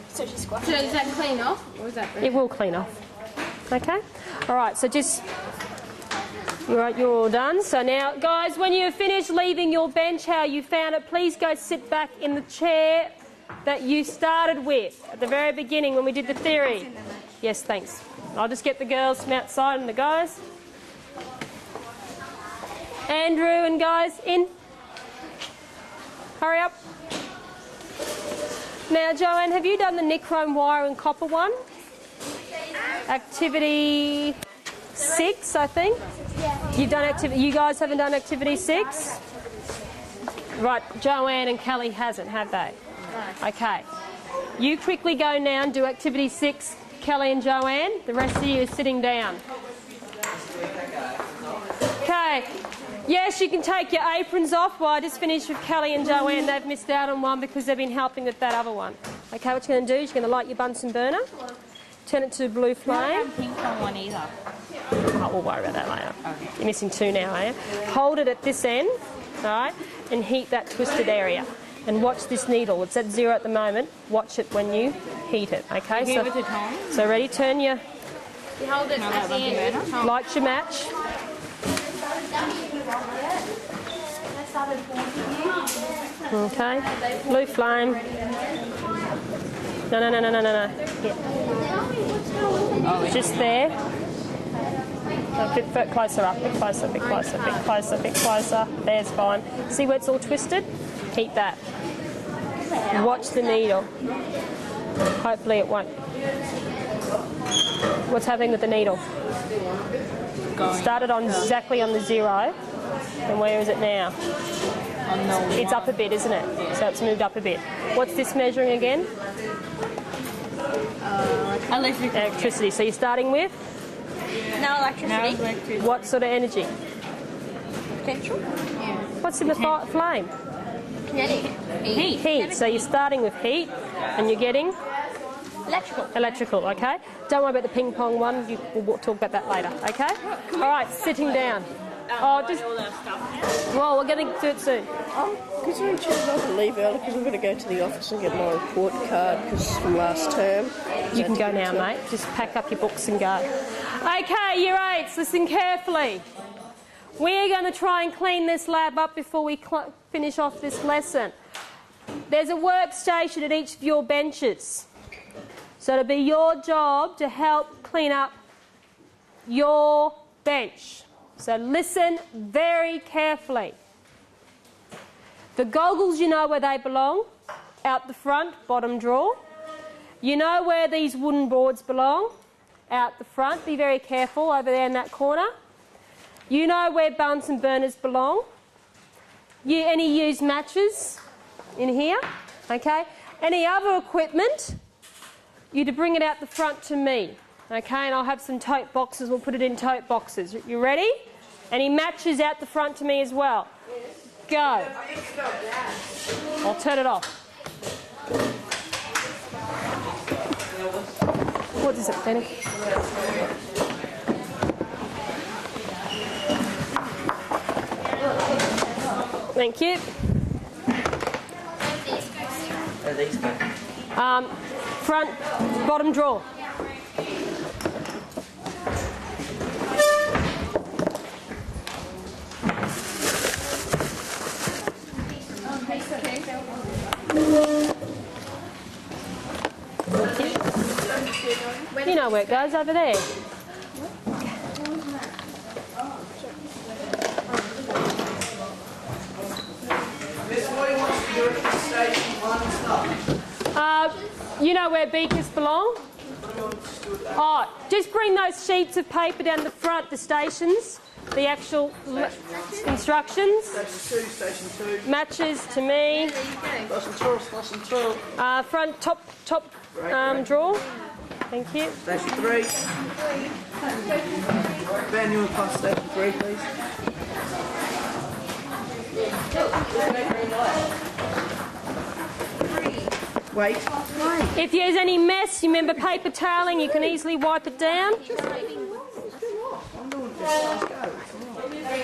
So does that clean off? Or is that... It will clean off. Okay? All right, so just... You're all done. So now, guys, when you're finished leaving your bench, how you found it, please go sit back in the chair that you started with at the very beginning when we did the theory. Yes, thanks. I'll just get the girls from outside and the guys. Andrew and guys, in. Hurry up. Now, Joanne, have you done the nichrome wire and copper one? Activity 6, I think. You've done activity. You guys haven't done activity 6, right? Joanne and Kelly hasn't, have they? No. Okay. You quickly go now and do activity 6, Kelly and Joanne. The rest of you are sitting down. Okay. Yes, you can take your aprons off. Well, I just finished with Kelly and Joanne. They've missed out on one because they've been helping with that other one. Okay, what you're going to do is you're going to light your Bunsen burner, turn it to blue flame. I don't have pink on one either. Oh, we'll worry about that later. Okay. You're missing 2 now, are you? Hold it at this end, all right, and heat that twisted area. And watch this needle. It's at 0 at the moment. Watch it when you heat it, okay? So ready? Turn your... You hold it at the end. Light your match. Okay. Blue flame. No. Here. Just there. A bit closer up, bit closer, bit closer, bit closer, bit closer. There's fine. See where it's all twisted? Keep that. Watch the needle. Hopefully it won't. What's happening with the needle? Started on exactly on the 0. And where is it now? It's up a bit, isn't it? So it's moved up a bit. What's this measuring again? Electricity. So you're starting with? No electricity. What sort of energy? Potential? Yeah. What's in the flame? Kinetic. Heat. So you're starting with heat and you're getting? Electrical. Electrical, okay. Don't worry about the ping pong one. We'll talk about that later, okay? All right, sitting down. Well, we're going to do it soon. Because we chose not to leave early because we're going to go to the office and get my report card because from last term. You can go now, mate. Just pack up your books and go. Okay, year 8s, listen carefully. We're going to try and clean this lab up before we finish off this lesson. There's a workstation at each of your benches. So it'll be your job to help clean up your bench. So listen very carefully. The goggles, you know where they belong. Out the front, bottom drawer. You know where these wooden boards belong. Out the front. Be very careful over there in that corner. You know where Bunsen burners belong. Any used matches in here? Okay. Any other equipment, you to bring it out the front to me. Okay, and I'll have some tote boxes. We'll put it in tote boxes. You ready? Any matches out the front to me as well? Go. I'll turn it off. What is it, Benny? Thank you. Where do these go? Front, bottom drawer. You know where it goes, over there. You know where beakers belong? Oh, just bring those sheets of paper down the front, the stations, the actual instructions. Station 2. Matches to me. Station 2. Front, top drawer. Thank you. Station 3. Van, you want to pass station 3, please? Wait. If there's any mess, you remember paper toweling, you can easily wipe it down. I'm doing it.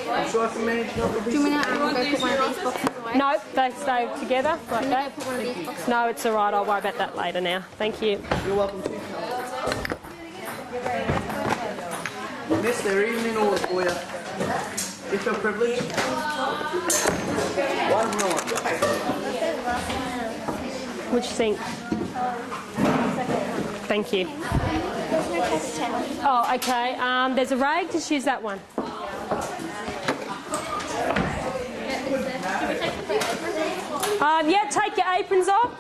I'm sure I can manage not to be... Do you want to go put one of these boxes away? No, they stay together like that. Put one of these boxes. No, it's all right. I'll worry about that later now. Thank you. You're welcome to. Miss, they're even in order for you. It's your privilege. 1-9. Which sink? Thank you. Oh, okay. There's a rag. Just use that one. Yeah, take your aprons off.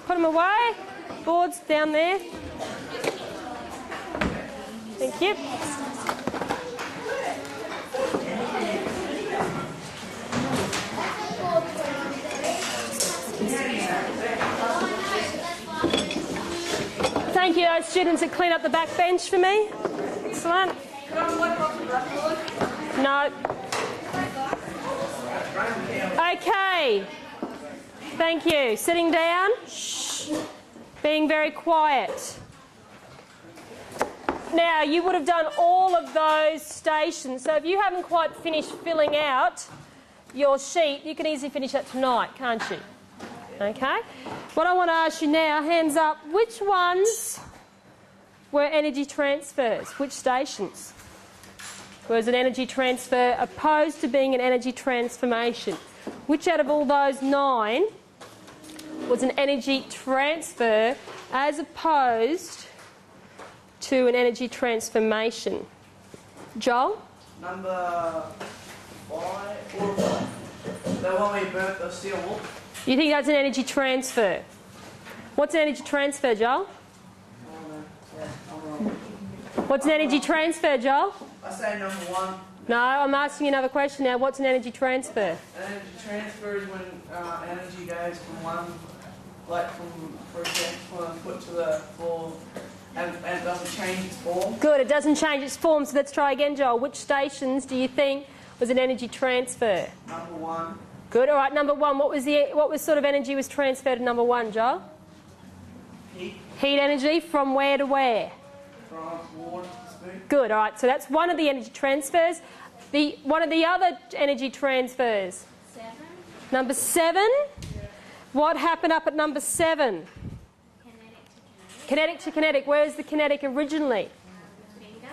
Put them away. Boards down there. Thank you. Thank you, those students that clean up the back bench for me. Excellent. No. Okay. Thank you. Sitting down. Shh. Being very quiet. Now, you would have done all of those stations, so if you haven't quite finished filling out your sheet, you can easily finish that tonight, can't you? Okay. What I want to ask you now, hands up, which ones were energy transfers? Which stations? Was an energy transfer opposed to being an energy transformation? Which out of all those 9 was an energy transfer as opposed to an energy transformation? Joel? Number 4 or 5. The one we burnt the steel wool. You think that's an energy transfer? What's an energy transfer, Joel? Yeah, I'm wrong. What's an energy transfer, Joel? I say number 1. No, I'm asking you another question now. What's an energy transfer? Energy transfer is when energy goes from one, like from, for example, one foot to the floor, and it doesn't change its form. Good, it doesn't change its form, so let's try again, Joel. Which stations do you think was an energy transfer? Number 1. Good, all right, number 1. What sort of energy was transferred to number 1, Joel? Heat. Heat energy from where to where? From water to spoon. Good, all right, so that's one of the energy transfers. One of the other energy transfers? 7. Number 7? What happened up at number 7? Kinetic to kinetic. Where is the kinetic originally?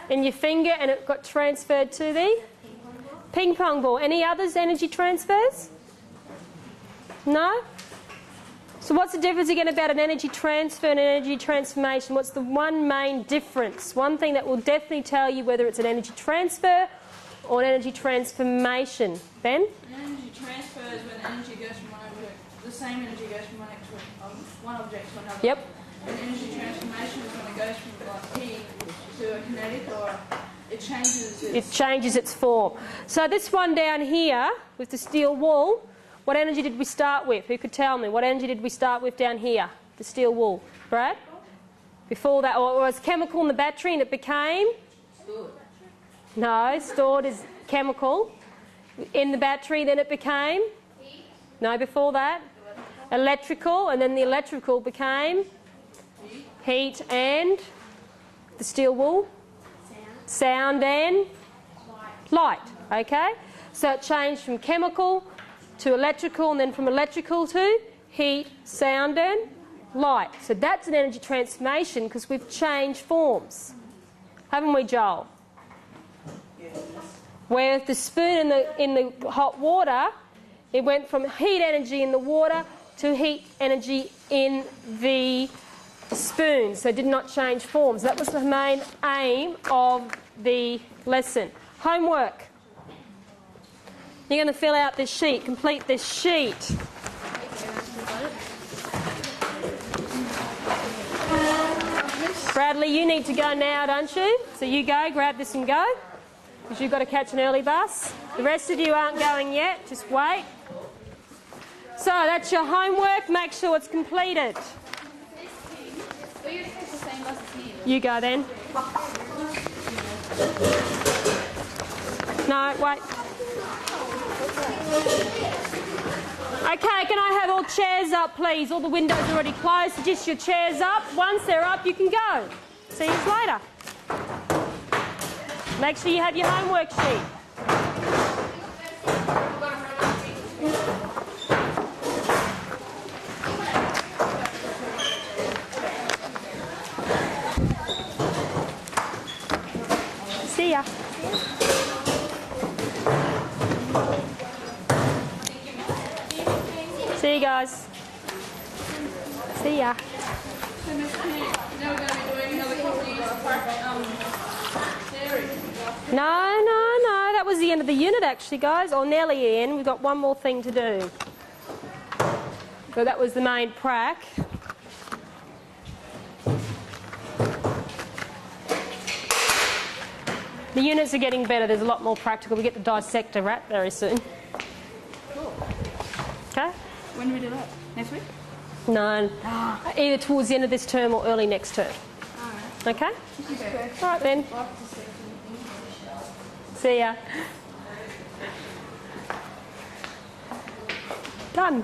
In your finger, and it got transferred to the ping pong ball. Any others energy transfers? No? So what's the difference again about an energy transfer and an energy transformation? What's the one main difference? One thing that will definitely tell you whether it's an energy transfer or an energy transformation. Ben? An energy transfer is when energy goes from one object, the same energy goes from one object to another. Yep. And energy transformation is when it goes from like heat to a kinetic, or it changes its form. So this one down here with the steel wool, what energy did we start with? Who could tell me? What energy did we start with down here? The steel wool. Brad? Before that, or it was chemical in the battery and it became? Stored. No, stored is chemical. In the battery, then it became? Heat. No, before that? Electrical, and then the electrical became? Heat and the steel wool? Sound and? Light. Okay? So it changed from chemical to electrical, and then from electrical to heat, sound and light. So that's an energy transformation because we've changed forms. Haven't we, Joel? Yes. Where the spoon in the hot water, it went from heat energy in the water to heat energy in the spoon. So it did not change forms. That was the main aim of the lesson. Homework. You're going to fill out this sheet, complete this sheet. Bradley, you need to go now, don't you? So you go, grab this and go, because you've got to catch an early bus. The rest of you aren't going yet, just wait. So that's your homework, make sure it's completed. You go then. No, wait. Okay, can I have all chairs up, please? All the windows are already closed, so just your chairs up. Once they're up, you can go. See you later. Make sure you have your homework sheet. See ya. See you guys. See ya. No. That was the end of the unit actually, guys. Or nearly the end. We've got one more thing to do. So that was the main prac. The units are getting better. There's a lot more practical. We get to dissect a rat very soon. Cool. Okay? When do we do that? Next week? No. Either towards the end of this term or early next term. Alright. Okay? All right then. See ya. Done.